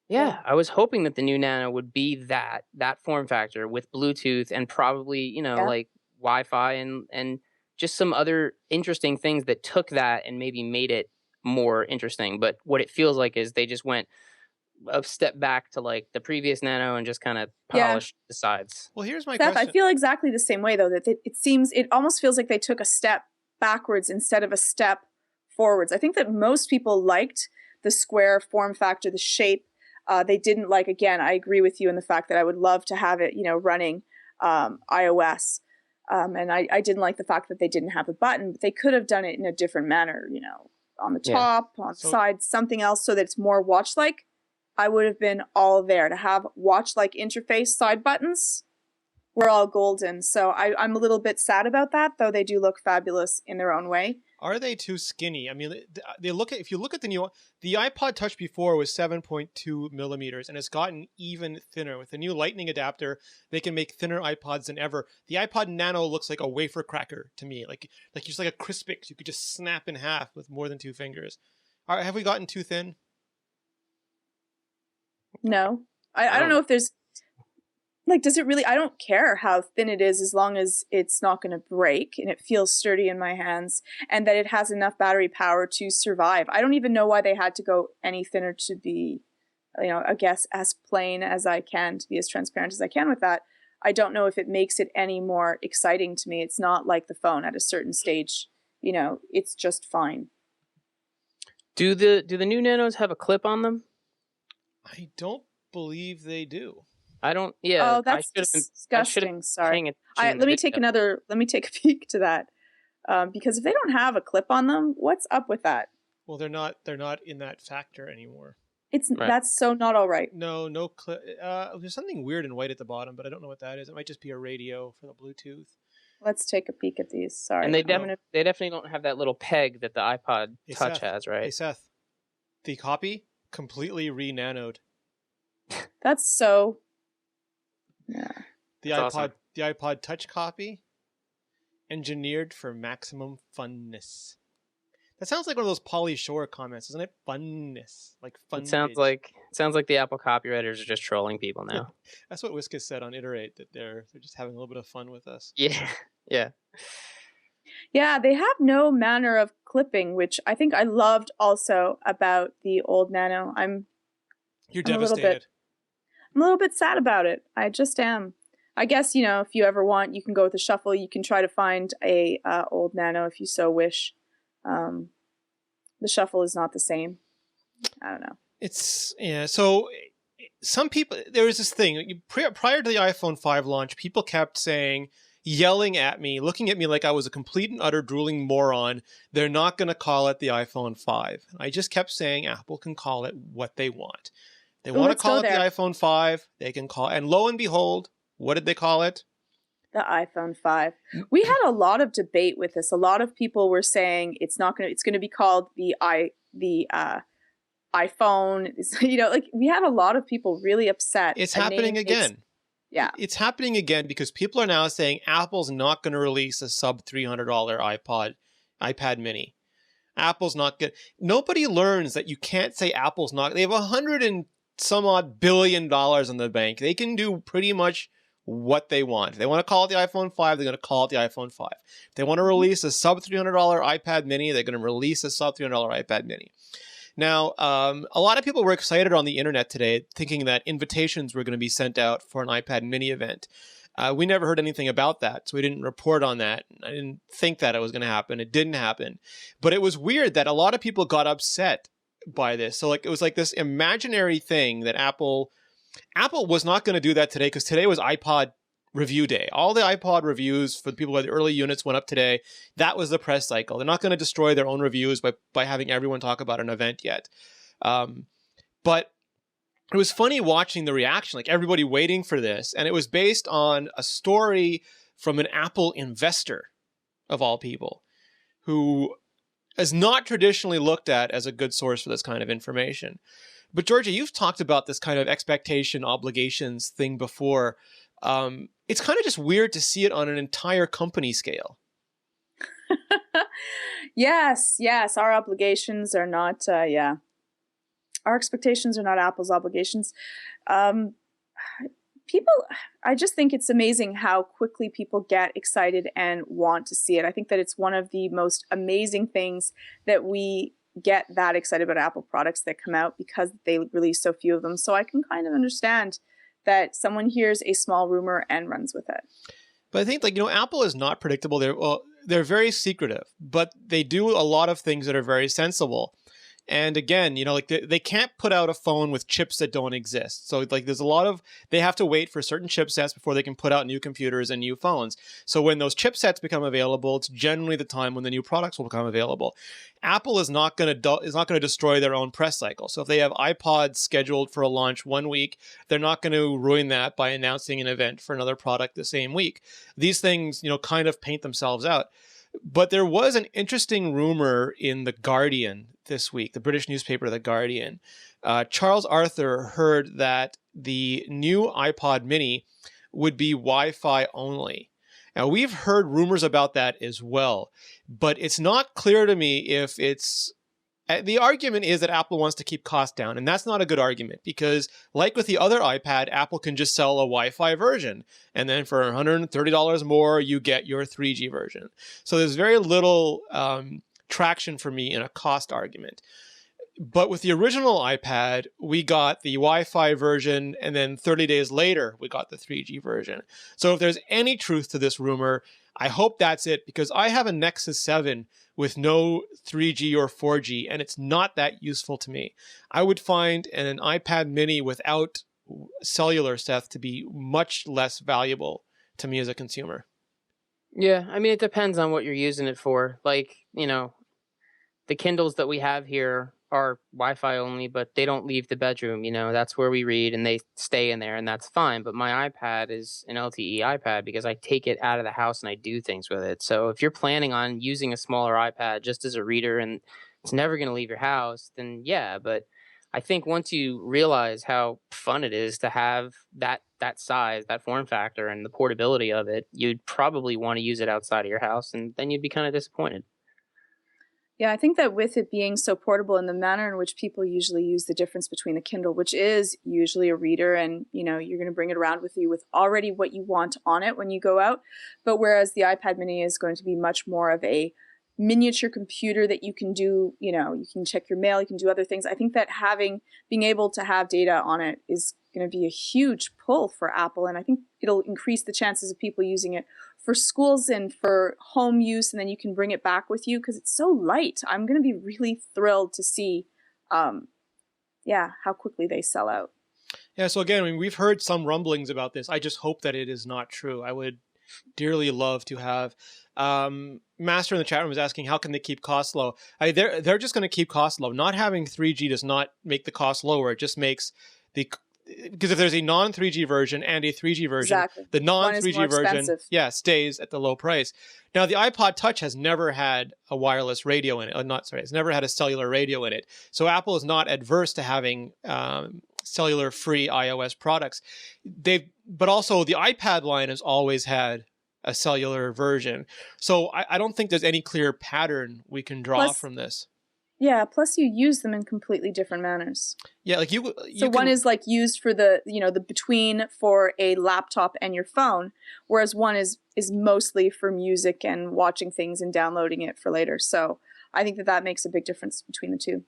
Yeah, I was hoping that the new Nano would be that form factor with Bluetooth and probably, like Wi-Fi and just some other interesting things that took that and maybe made it more interesting. But what it feels like is they just went a step back to like the previous Nano and just kind of polished the sides. Well, here's my Seth, question. I feel exactly the same way, though, that it almost feels like they took a step backwards instead of a step forwards. I think that most people liked the square form factor, the shape. They didn't like, again, I agree with you in the fact that I would love to have it, running iOS. And I didn't like the fact that they didn't have a button, but they could have done it in a different manner, on the top, on the side, something else so that it's more watch-like. I would have been all there to have watch-like interface side buttons. We're all golden. So I'm a little bit sad about that, though they do look fabulous in their own way. Are they too skinny? I mean, if you look at the iPod Touch before was 7.2 millimeters, and it's gotten even thinner. With the new Lightning adapter, they can make thinner iPods than ever. The iPod Nano looks like a wafer cracker to me, like just like a Crispix you could just snap in half with more than 2 fingers. Have we gotten too thin? No, I don't know if there's... Like, does it really... I don't care how thin it is as long as it's not going to break and it feels sturdy in my hands and that it has enough battery power to survive. I don't even know why they had to go any thinner to be, I guess, as plain as I can, to be as transparent as I can with that. I don't know if it makes it any more exciting to me. It's not like the phone at a certain stage. It's just fine. Do the new Nanos have a clip on them? I don't believe they do. I don't. Yeah. Oh, that's disgusting. Sorry. Let me take a peek to that. Because if they don't have a clip on them, what's up with that? Well, they're not in that factor anymore. That's so not all right. No clip. There's something weird in white at the bottom, but I don't know what that is. It might just be a radio for the Bluetooth. Let's take a peek at these. Sorry. And they definitely don't have that little peg that the iPod Touch has, right? Hey Seth, the copy completely Renanoed. That's so... Yeah. The iPod Touch copy, engineered for maximum funness. That sounds like one of those Pauly Shore comments, doesn't it? Funness, like fun. It sounds like the Apple copywriters are just trolling people now. That's what Whiskas said on Iterate, that they're just having a little bit of fun with us. Yeah, yeah. Yeah, they have no manner of clipping, which I think I loved also about the old Nano. You're devastated. I'm a little bit sad about it. I just am. I guess, you know, if you ever want, you can go with a shuffle. You can try to find a old Nano if you so wish. The shuffle is not the same. I don't know. It's, yeah. So some people, there was this thing prior to the iPhone 5 launch, people kept saying, yelling at me, looking at me like I was a complete and utter drooling moron. They're not going to call it the iPhone 5. I just kept saying Apple can call it what they want. They want to call it the iPhone 5. They can call it. And lo and behold, what did they call it? The iPhone 5. We had a lot of debate with this. A lot of people were saying it's going to be called the iPhone. You know, like we had a lot of people really upset. It's happening again. Yeah. It's happening again because people are now saying Apple's not going to release a sub $300 iPad mini. Apple's not good. Nobody learns that you can't say Apple's not. They have $100 and some odd billion in the bank. They can do pretty much what they want. If they want to call it the iPhone 5, they're going to call it the iPhone 5. If they want to release a sub $300 iPad mini, they're going to release a sub $300 iPad mini. Now, a lot of people were excited on the internet today, thinking that invitations were going to be sent out for an iPad mini event. We never heard anything about that, so we didn't report on that. I didn't think that it was going to happen. It didn't happen. But it was weird that a lot of people got upset by this. So like it was like this imaginary thing that Apple was not going to do that today, because today was iPod review day. All the iPod reviews for the people who had the early units went up today. That was the press cycle. They're not going to destroy their own reviews by having everyone talk about an event yet. But it was funny watching the reaction, like everybody waiting for this. And it was based on a story from an Apple investor, of all people, who is not traditionally looked at as a good source for this kind of information. But Georgia, you've talked about this kind of expectation obligations thing before. It's kind of just weird to see it on an entire company scale. Yes. Our obligations are not, our expectations are not Apple's obligations. I just think it's amazing how quickly people get excited and want to see it. I think that it's one of the most amazing things that we get that excited about Apple products that come out, because they release so few of them. So I can kind of understand that someone hears a small rumor and runs with it. But I think, like, you know, Apple is not predictable. They're very secretive, but they do a lot of things that are very sensible. And again, you know, like they can't put out a phone with chips that don't exist. So like there's a lot of, they have to wait for certain chipsets before they can put out new computers and new phones. So when those chipsets become available, it's generally the time when the new products will become available. Apple is not going to destroy their own press cycle. So if they have iPods scheduled for a launch one week, they're not going to ruin that by announcing an event for another product the same week. These things, you know, kind of paint themselves out. But there was an interesting rumor in The Guardian this week, the British newspaper The Guardian. Charles Arthur heard that the new iPod mini would be Wi-Fi only. Now, we've heard rumors about that as well, but it's not clear to me if it's... The argument is that Apple wants to keep costs down, and that's not a good argument, because like with the other iPad, Apple can just sell a Wi-Fi version, and then for $130 more, you get your 3G version. So there's very little traction for me in a cost argument. But with the original iPad, we got the Wi-Fi version, and then 30 days later, we got the 3G version. So if there's any truth to this rumor, I hope that's it, because I have a Nexus 7 with no 3G or 4G, and it's not that useful to me. I would find an iPad mini without cellular, Seth, to be much less valuable to me as a consumer. Yeah, I mean, it depends on what you're using it for. Like, you know, the Kindles that we have here are Wi-Fi only, but they don't leave the bedroom. You know, that's where we read and they stay in there, and that's fine. But my iPad is an LTE iPad because I take it out of the house and I do things with it. So if you're planning on using a smaller iPad just as a reader and it's never going to leave your house, then yeah. But I think once you realize how fun it is to have that size, that form factor, and the portability of it, you'd probably want to use it outside of your house, and then you'd be kind of disappointed. Yeah, I think that with it being so portable in the manner in which people usually use the difference between the Kindle, which is usually a reader, and you know you're going to bring it around with you with already what you want on it when you go out, but whereas the iPad mini is going to be much more of a miniature computer that you can do, you know, you can check your mail, you can do other things. I think that being able to have data on it is going to be a huge pull for Apple, and I think it'll increase the chances of people using it for schools and for home use, and then you can bring it back with you because it's so light. I'm going to be really thrilled to see, how quickly they sell out. Yeah, so again, I mean, we've heard some rumblings about this. I just hope that it is not true. I would dearly love to have. Master in the chat room is asking, how can they keep costs low? They're just going to keep costs low. Not having 3G does not make the cost lower. It just makes because if there's a non-3G version and a 3G version, Exactly. the non-3G version, expensive. stays at the low price. Now, the iPod Touch has never had a wireless radio in it. It's never had a cellular radio in it. So Apple is not adverse to having cellular-free iOS products. But also the iPad line has always had a cellular version. So I don't think there's any clear pattern we can draw from this. Yeah, plus you use them in completely different manners. Yeah, like so one is like used for the between for a laptop and your phone, whereas one is mostly for music and watching things and downloading it for later. So I think that makes a big difference between the two.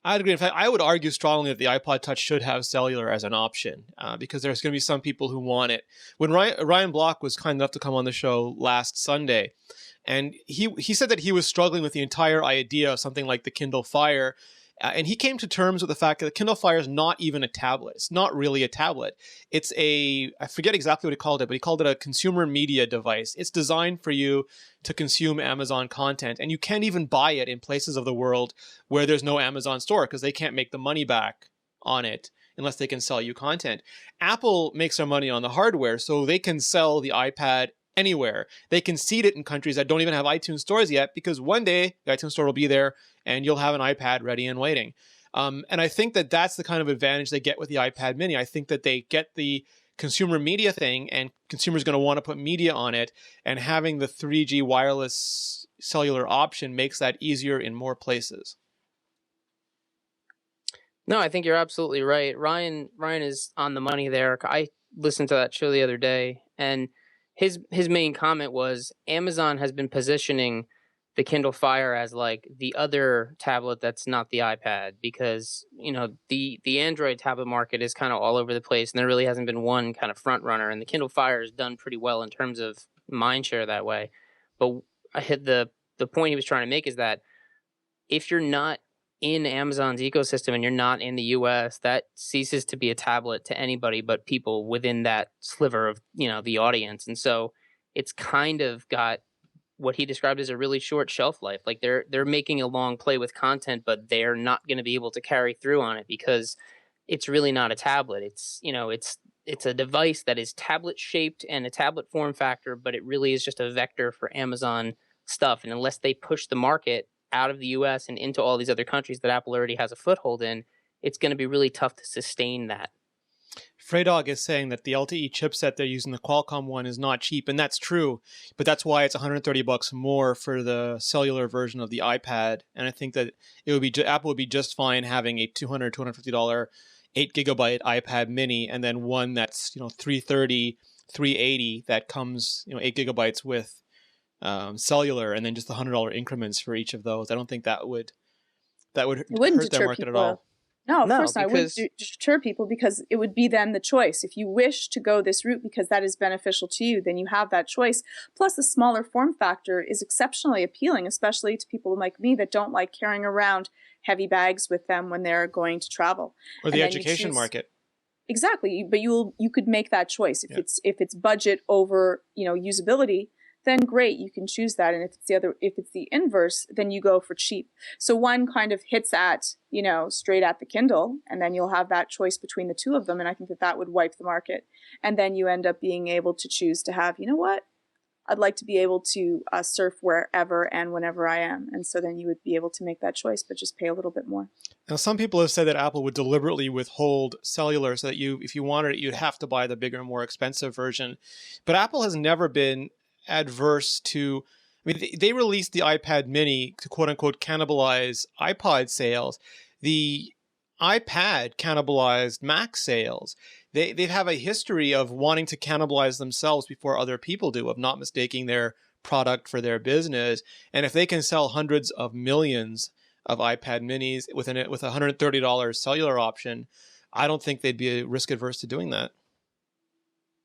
I'd agree. In fact, I would argue strongly that the iPod Touch should have cellular as an option because there's going to be some people who want it. When Ryan Block was kind enough to come on the show last Sunday, and he said that he was struggling with the entire idea of something like the Kindle Fire, and he came to terms with the fact that the Kindle Fire is not even a tablet. It's not really a tablet. It's I forget exactly what he called it, but he called it a consumer media device. It's designed for you to consume Amazon content, and you can't even buy it in places of the world where there's no Amazon store because they can't make the money back on it unless they can sell you content. Apple makes their money on the hardware, so they can sell the iPad anywhere. They can seed it in countries that don't even have iTunes stores yet because one day the iTunes store will be there and you'll have an iPad ready and waiting. And I think that that's the kind of advantage they get with the iPad mini. I think that they get the consumer media thing and consumers going to want to put media on it, and having the 3G wireless cellular option makes that easier in more places. No, I think you're absolutely right. Ryan is on the money there. I listened to that show the other day, and his main comment was Amazon has been positioning the Kindle Fire as like the other tablet that's not the iPad because, the Android tablet market is kind of all over the place and there really hasn't been one kind of front runner, and the Kindle Fire has done pretty well in terms of mind share that way. But I hit the point he was trying to make is that if you're not in Amazon's ecosystem and you're not in the US, that ceases to be a tablet to anybody but people within that sliver of, the audience. And so it's kind of got what he described as a really short shelf life. Like they're making a long play with content, but they're not going to be able to carry through on it because it's really not a tablet. It's a device that is tablet shaped and a tablet form factor, but it really is just a vector for Amazon stuff. And unless they push the market out of the US and into all these other countries that Apple already has a foothold in, it's going to be really tough to sustain that. Freydog is saying that the LTE chipset they're using, the Qualcomm one, is not cheap, and that's true. But that's why it's $130 more for the cellular version of the iPad. And I think that Apple would be just fine having a $250 8GB iPad mini, and then one that's $330, $380 that comes 8GB with cellular, and then just the $100 increments for each of those. I don't think that would hurt their market at all. No, of course not. It wouldn't deter people because it would be then the choice. If you wish to go this route because that is beneficial to you, then you have that choice. Plus, the smaller form factor is exceptionally appealing, especially to people like me that don't like carrying around heavy bags with them when they're going to travel. Or the education market. Exactly, but you could make that choice. If it's budget over usability, then great, you can choose that. And if it's the inverse, then you go for cheap. So one kind of hits at, straight at the Kindle, and then you'll have that choice between the two of them. And I think that would wipe the market. And then you end up being able to choose to have, I'd like to be able to surf wherever and whenever I am. And so then you would be able to make that choice, but just pay a little bit more. Now, some people have said that Apple would deliberately withhold cellular so that if you wanted it, you'd have to buy the bigger, more expensive version. But Apple has never been adverse to, they released the iPad mini to quote unquote cannibalize iPod sales. The iPad cannibalized Mac sales. They have a history of wanting to cannibalize themselves before other people do, of not mistaking their product for their business. And if they can sell hundreds of millions of iPad minis with a $130 cellular option, I don't think they'd be risk adverse to doing that.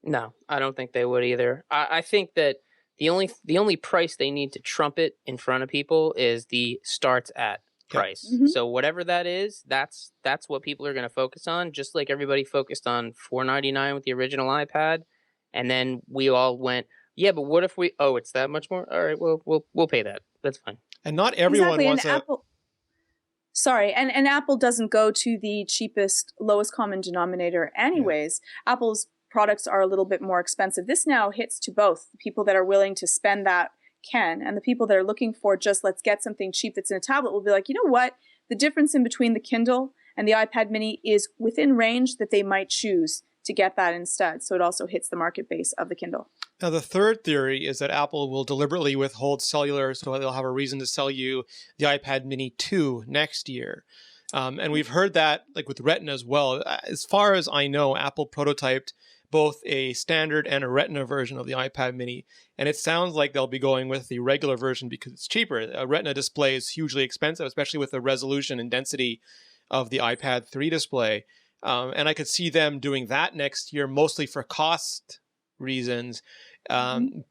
No, I don't think they would either. I think that the only price they need to trumpet in front of people is the starts at price. Mm-hmm. So whatever that is, that's what people are going to focus on. Just like everybody focused on $499 with the original iPad, and then we all went, yeah, but what if we? Oh, it's that much more. All right, we'll pay that. That's fine. And not everyone wants a. Apple. Sorry, and Apple doesn't go to the cheapest, lowest common denominator anyways. Yeah. Apple's products are a little bit more expensive. This now hits to both. The people that are willing to spend that can, and the people that are looking for just let's get something cheap that's in a tablet will be like, you know what? The difference in between the Kindle and the iPad mini is within range that they might choose to get that instead. So it also hits the market base of the Kindle. Now, the third theory is that Apple will deliberately withhold cellular so they'll have a reason to sell you the iPad mini 2 next year. And we've heard that like with Retina as well. As far as I know, Apple prototyped both a standard and a Retina version of the iPad mini. And it sounds like they'll be going with the regular version because it's cheaper. A Retina display is hugely expensive, especially with the resolution and density of the iPad 3 display. And I could see them doing that next year, mostly for cost reasons. And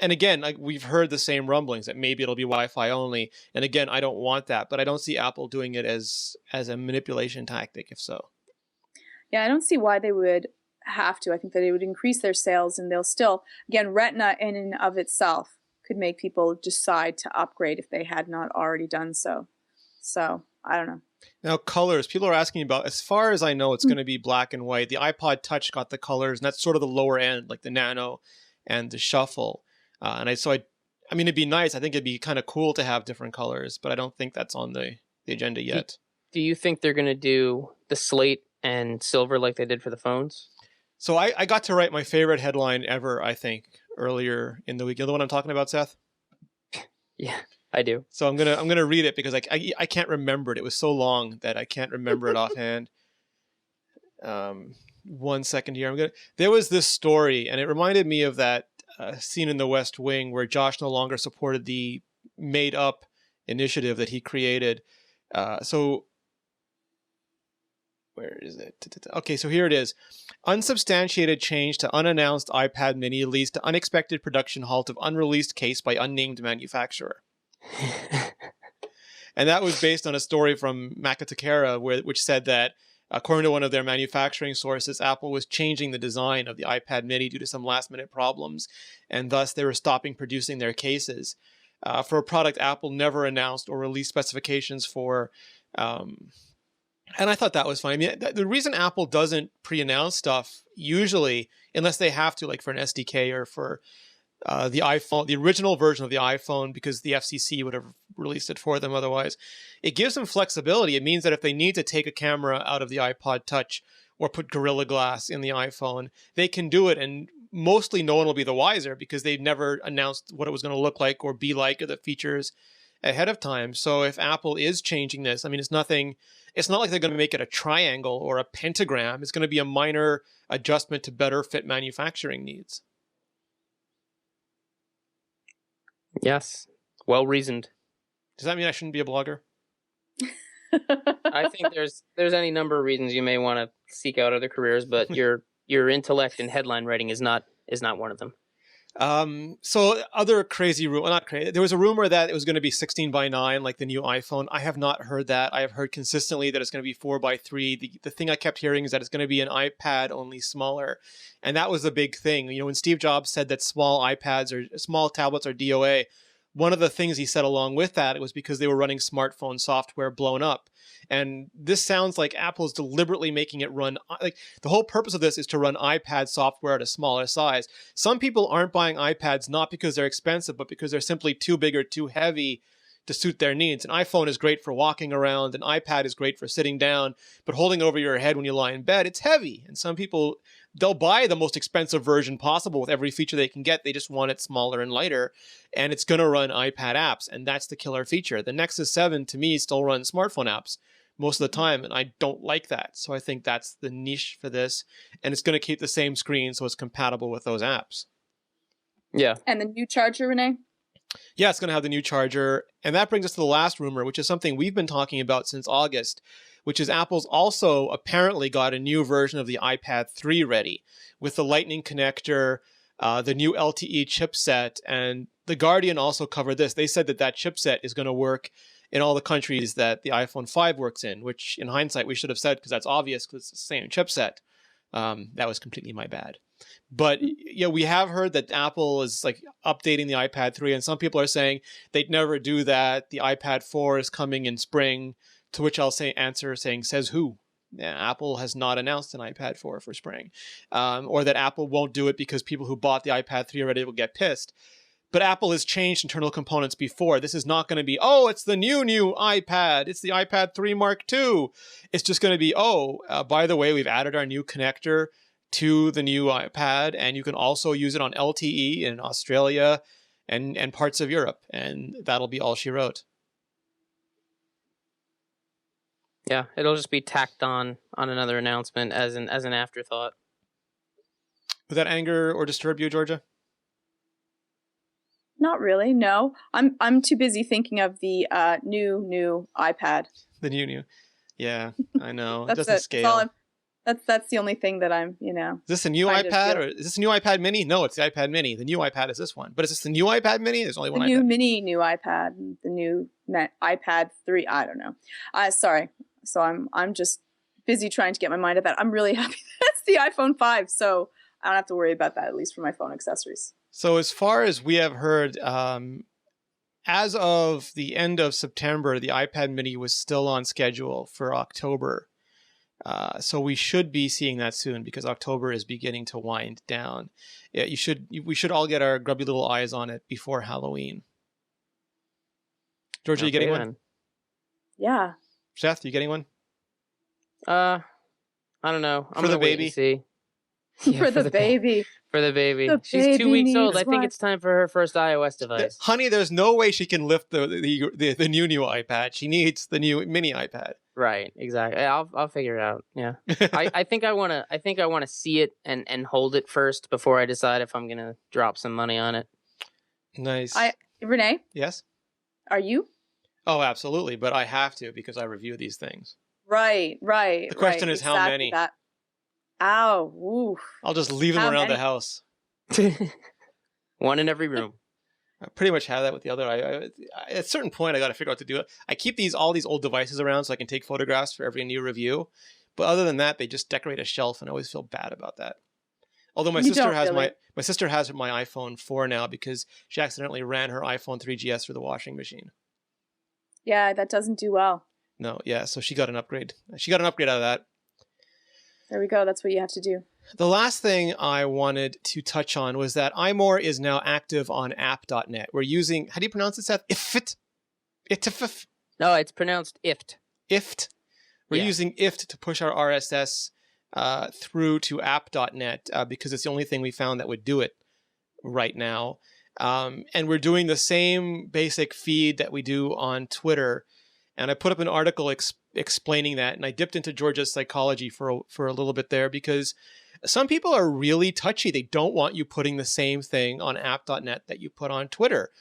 again, like we've heard the same rumblings that maybe it'll be Wi-Fi only. And again, I don't want that, but I don't see Apple doing it as a manipulation tactic, if so. Yeah, I don't see why they would have to. I think that it would increase their sales, and they'll still, again, Retina in and of itself could make people decide to upgrade if they had not already done so. So I don't know. Now, colors. People are asking about, as far as I know, it's going to be black and white. The iPod Touch got the colors, and that's sort of the lower end, like the Nano and the Shuffle. I mean, it'd be nice. I think it'd be kind of cool to have different colors, but I don't think that's on the agenda yet. Do you think they're going to do the slate and silver like they did for the phones? So I got to write my favorite headline ever, I think, earlier in the week. You know the one I'm talking about, Seth? Yeah, I do. So I'm gonna read it because I can't remember it. It was so long that I can't remember it offhand. 1 second here. There was this story, and it reminded me of that scene in The West Wing where Josh no longer supported the made-up initiative that he created. So where is it? Okay, so here it is. Unsubstantiated change to unannounced iPad mini leads to unexpected production halt of unreleased case by unnamed manufacturer. And that was based on a story from Makatakara, which said that, according to one of their manufacturing sources, Apple was changing the design of the iPad mini due to some last-minute problems, and thus they were stopping producing their cases. For a product Apple never announced or released specifications for. And I thought that was fine. I mean, the reason Apple doesn't pre-announce stuff, usually, unless they have to, like for an SDK or for the iPhone, the original version of the iPhone, because the FCC would have released it for them otherwise, it gives them flexibility. It means that if they need to take a camera out of the iPod Touch or put Gorilla Glass in the iPhone, they can do it, and mostly no one will be the wiser because they've never announced what it was going to look like or be like, or the features ahead of time. So if Apple is changing this, I mean, it's not like they're going to make it a triangle or a pentagram. It's going to be a minor adjustment to better fit manufacturing needs. Yes. Well reasoned. Does that mean I shouldn't be a blogger? I think there's any number of reasons you may want to seek out other careers, but your intellect in headline writing is not one of them. So other crazy rumor, not crazy. There was a rumor that it was going to be 16:9, like the new iPhone. I have not heard that. I have heard consistently that it's going to be 4:3. The thing I kept hearing is that it's going to be an iPad, only smaller. And that was the big thing. You know, when Steve Jobs said that small iPads or small tablets are DOA, one of the things he said along with that, it was because they were running smartphone software blown up. And this sounds like Apple's deliberately making it run, like the whole purpose of this is to run iPad software at a smaller size. Some people aren't buying iPads not because they're expensive, but because they're simply too big or too heavy to suit their needs. An iPhone is great for walking around, an iPad is great for sitting down, but holding over your head when you lie in bed, it's heavy. And some people, they'll buy the most expensive version possible with every feature they can get. They just want it smaller and lighter, and it's going to run iPad apps, and that's the killer feature. The Nexus 7, to me, still runs smartphone apps most of the time, and I don't like that. So I think that's the niche for this, and it's going to keep the same screen so it's compatible with those apps. Yeah. And the new charger, Rene? Yeah, it's going to have the new charger. And that brings us to the last rumor, which is something we've been talking about since August, which is Apple's also apparently got a new version of the iPad 3 ready with the Lightning connector, the new LTE chipset, and The Guardian also covered this. They said that that chipset is going to work in all the countries that the iPhone 5 works in, which in hindsight we should have said because that's obvious because it's the same chipset. That was completely my bad. But yeah, we have heard that Apple is like updating the iPad 3, and some people are saying they'd never do that. The iPad 4 is coming in spring, to which I'll answer saying, says who? Yeah, Apple has not announced an iPad 4 for spring, or that Apple won't do it because people who bought the iPad 3 already will get pissed. But Apple has changed internal components before. This is not going to be, oh, it's the new iPad. It's the iPad 3 Mark II. It's just going to be, by the way, we've added our new connector to the new iPad, and you can also use it on LTE in Australia and parts of Europe. And that'll be all she wrote. Yeah, it'll just be tacked on another announcement as an afterthought. Would that anger or disturb you, Georgia? Not really. No, I'm too busy thinking of the new iPad. The new. Yeah, I know. That's it doesn't scale. That's the only thing that I'm, Is this a new iPad or is this a new iPad mini? No, it's the iPad mini. The new iPad is this one. But is this the new iPad mini? There's only one iPad. The new iPad, the new iPad 3. I don't know. Sorry. So I'm just busy trying to get my mind at that. I'm really happy that's the iPhone 5, so I don't have to worry about that, at least for my phone accessories. So as far as we have heard, as of the end of September, the iPad mini was still on schedule for October. So we should be seeing that soon because October is beginning to wind down. Yeah, we should all get our grubby little eyes on it before Halloween. Georgia, you getting one? Yeah. Seth, you getting one? I don't know. I'm for the baby. baby. Yeah, for the baby. For the baby. She's baby 2 weeks old. I think one. it's time for her first iOS device. Honey, there's no way she can lift the new iPad. She needs the new mini iPad. Right, exactly. I'll figure it out. Yeah. I think I wanna see it and hold it first before I decide if I'm gonna drop some money on it. Nice. Renee? Yes? Are you? Oh, absolutely. But I have to because I review these things. Right. The question is how many? Ow. Oof. I'll just leave them around the house. One in every room. I pretty much have that with the other. At a certain point, I got to figure out what to do. I keep all these old devices around so I can take photographs for every new review. But other than that, they just decorate a shelf, and I always feel bad about that. Although my sister has my iPhone 4 now because she accidentally ran her iPhone 3GS through the washing machine. Yeah, that doesn't do well. No, yeah, so she got an upgrade. She got an upgrade out of that. There we go. That's what you have to do. The last thing I wanted to touch on was that iMore is now active on app.net. We're using, how do you pronounce it, Seth? IFT? No, it's pronounced IFT. IFT. We're using IFT to push our RSS through to app.net because it's the only thing we found that would do it right now. And we're doing the same basic feed that we do on Twitter. And I put up an article explaining that, and I dipped into Georgia's psychology for a little bit there because some people are really touchy. They don't want you putting the same thing on app.net that you put on Twitter.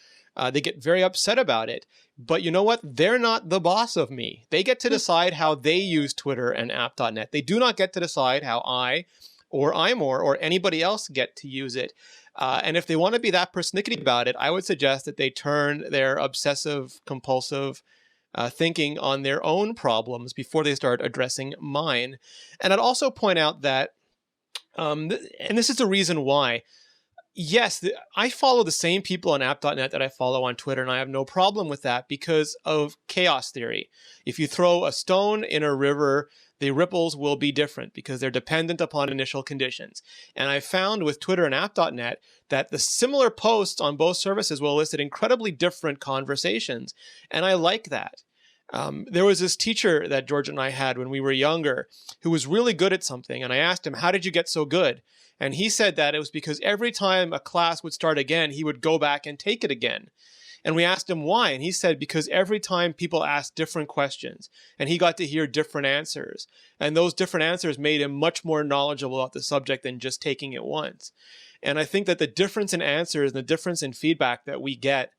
They get very upset about it. But you know what? They're not the boss of me. They get to decide how they use Twitter and app.net. They do not get to decide how I or iMore or anybody else get to use it. And if they want to be that persnickety about it, I would suggest that they turn their obsessive, compulsive thinking on their own problems before they start addressing mine. And I'd also point out that, and this is the reason why, yes, I follow the same people on app.net that I follow on Twitter, and I have no problem with that because of chaos theory. If you throw a stone in a river, the ripples will be different because they're dependent upon initial conditions. And I found with Twitter and app.net that the similar posts on both services will elicit incredibly different conversations. And I like that. There was this teacher that George and I had when we were younger who was really good at something. And I asked him, how did you get so good? And he said that it was because every time a class would start again, he would go back and take it again. And we asked him why. And he said, because every time people asked different questions and he got to hear different answers. And those different answers made him much more knowledgeable about the subject than just taking it once. And I think that the difference in answers and the difference in feedback that we get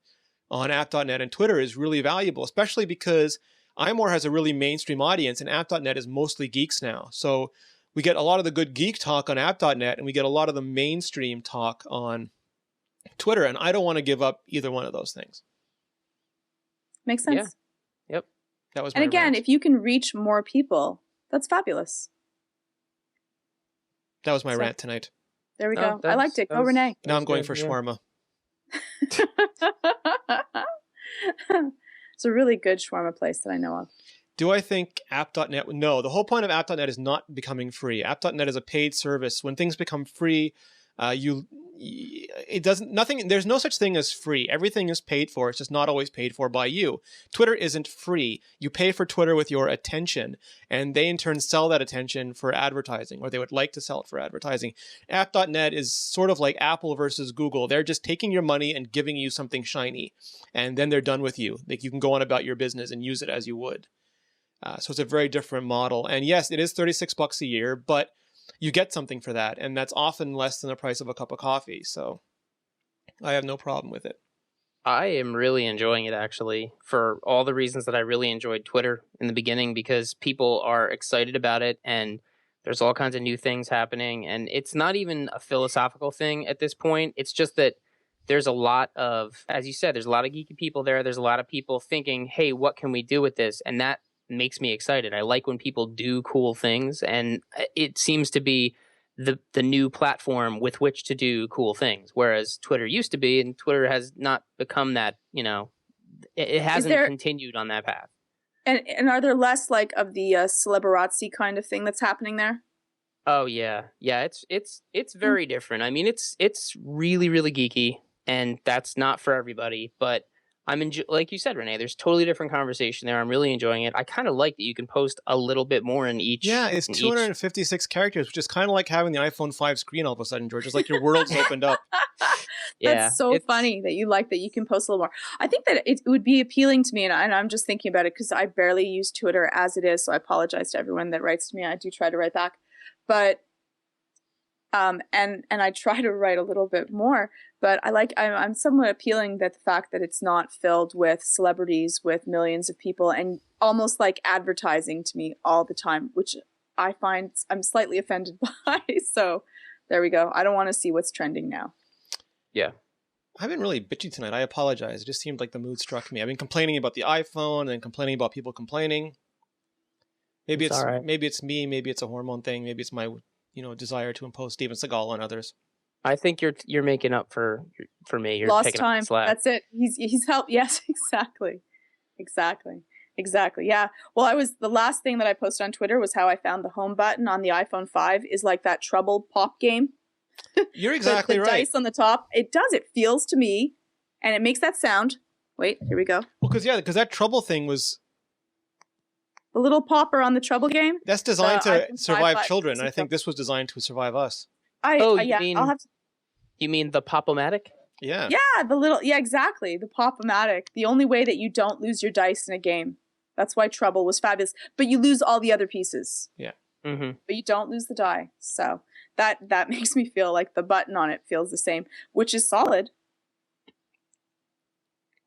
on app.net and Twitter is really valuable, especially because iMore has a really mainstream audience, and app.net is mostly geeks now. So we get a lot of the good geek talk on app.net, and we get a lot of the mainstream talk on Twitter, and I don't want to give up either one of those things. Makes sense. Yeah. Yep. That was my And again, rant. if you can reach more people, that's fabulous. That was my So- rant tonight. There we No, go. I liked it. Go, Renee. Now I'm going good, for yeah. shawarma. It's a really good shawarma place that I know of. Do I think app.net? No, the whole point of app.net is not becoming free. App.net is a paid service. When things become free, there's no such thing as free. Everything is paid for. It's just not always paid for by you. Twitter isn't free. You pay for Twitter with your attention, and they in turn sell that attention for advertising, or they would like to sell it for advertising. App.net is sort of like Apple versus Google. They're just taking your money and giving you something shiny, and then they're done with you. Like, you can go on about your business and use it as you would. So it's a very different model. And yes, it is $36 a year, but you get something for that. And that's often less than the price of a cup of coffee. So I have no problem with it. I am really enjoying it, actually, for all the reasons that I really enjoyed Twitter in the beginning, because people are excited about it and there's all kinds of new things happening. And it's not even a philosophical thing at this point. It's just that there's a lot of, as you said, there's a lot of geeky people there. There's a lot of people thinking, hey, what can we do with this? And that makes me excited. I like when people do cool things, and it seems to be the new platform with which to do cool things, whereas Twitter used to be, and Twitter has not become that, it hasn't continued on that path. And are there less like of the celebrity kind of thing that's happening there? Oh yeah, it's very different. I mean, it's really, really geeky, and that's not for everybody, but like you said, Rene, there's totally different conversation there. I'm really enjoying it. I kind of like that you can post a little bit more in each. Yeah, it's 256 characters, which is kind of like having the iPhone 5 screen all of a sudden, George. It's like your world's opened up. That's so funny that you like that you can post a little more. I think that it would be appealing to me, and I'm just thinking about it because I barely use Twitter as it is, so I apologize to everyone that writes to me. I do try to write back. But and I try to write a little bit more, but I'm somewhat appealing that the fact that it's not filled with celebrities with millions of people and almost like advertising to me all the time, which I find I'm slightly offended by. So there we go. I don't want to see what's trending now. Yeah. I've been really bitchy tonight. I apologize. It just seemed like the mood struck me. I've been complaining about the iPhone and complaining about people complaining. Maybe it's all right. Maybe it's me. Maybe it's a hormone thing. Maybe it's my desire to impose Steven Seagal on others. I think you're making up for me. You're Lost picking time. up slack. That's it. He's helped. Yes, exactly. Yeah. Well, the last thing that I posted on Twitter was how I found the home button on the iPhone 5 is like that trouble pop game. You're exactly the right. Dice on the top. It does. It feels to me, and it makes that sound. Wait, here we go. Well, because that trouble thing was. The little popper on the trouble game. That's designed to survive children, and I think this. this was designed to survive us. I'll have to. You mean the Pop-O-Matic? Yeah. Yeah, exactly. The Pop-O-Matic. The only way that you don't lose your dice in a game. That's why Trouble was fabulous. But you lose all the other pieces. Yeah. Mm-hmm. But you don't lose the die. So that makes me feel like the button on it feels the same, which is solid.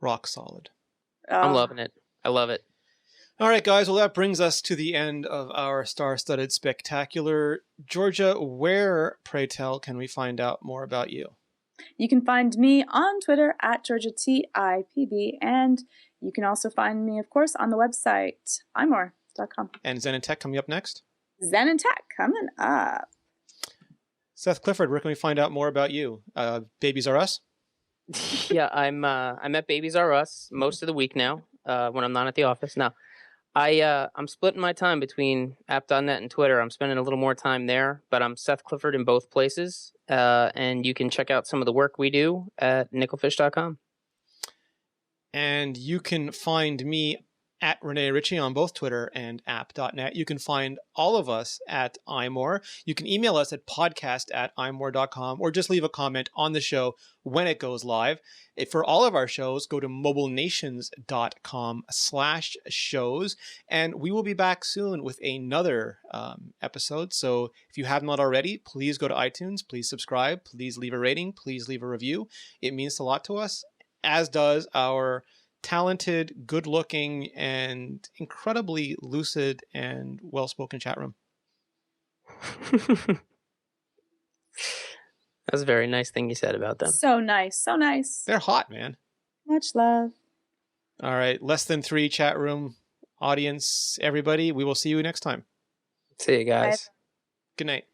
Rock solid. I'm loving it. I love it. All right, guys. Well, that brings us to the end of our star-studded spectacular. Georgia, where, pray tell, can we find out more about you? You can find me on Twitter at GeorgiaTIPB, and you can also find me, of course, on the website, iMore.com. And Zen and Tech coming up next? Zen and Tech coming up. Seth Clifford, where can we find out more about you? Babies Are Us? Yeah, I'm at Babies R Us most of the week now when I'm not at the office. Now, I'm splitting my time between app.net and Twitter. I'm spending a little more time there, but I'm Seth Clifford in both places. And you can check out some of the work we do at nickelfish.com. And you can find me at Rene Ritchie on both Twitter and app.net. You can find all of us at iMore. You can email us at podcast@imore.com or just leave a comment on the show when it goes live. For all of our shows, go to mobilenations.com/shows, and we will be back soon with another episode. So if you have not already, please go to iTunes, please subscribe, please leave a rating, please leave a review. It means a lot to us, as does our talented, good-looking, and incredibly lucid and well-spoken chat room. That's a very nice thing you said about them. So nice. So nice. They're hot, man. Much love. All right. Less than 3 chat room audience, everybody. We will see you next time. See you guys. Good night.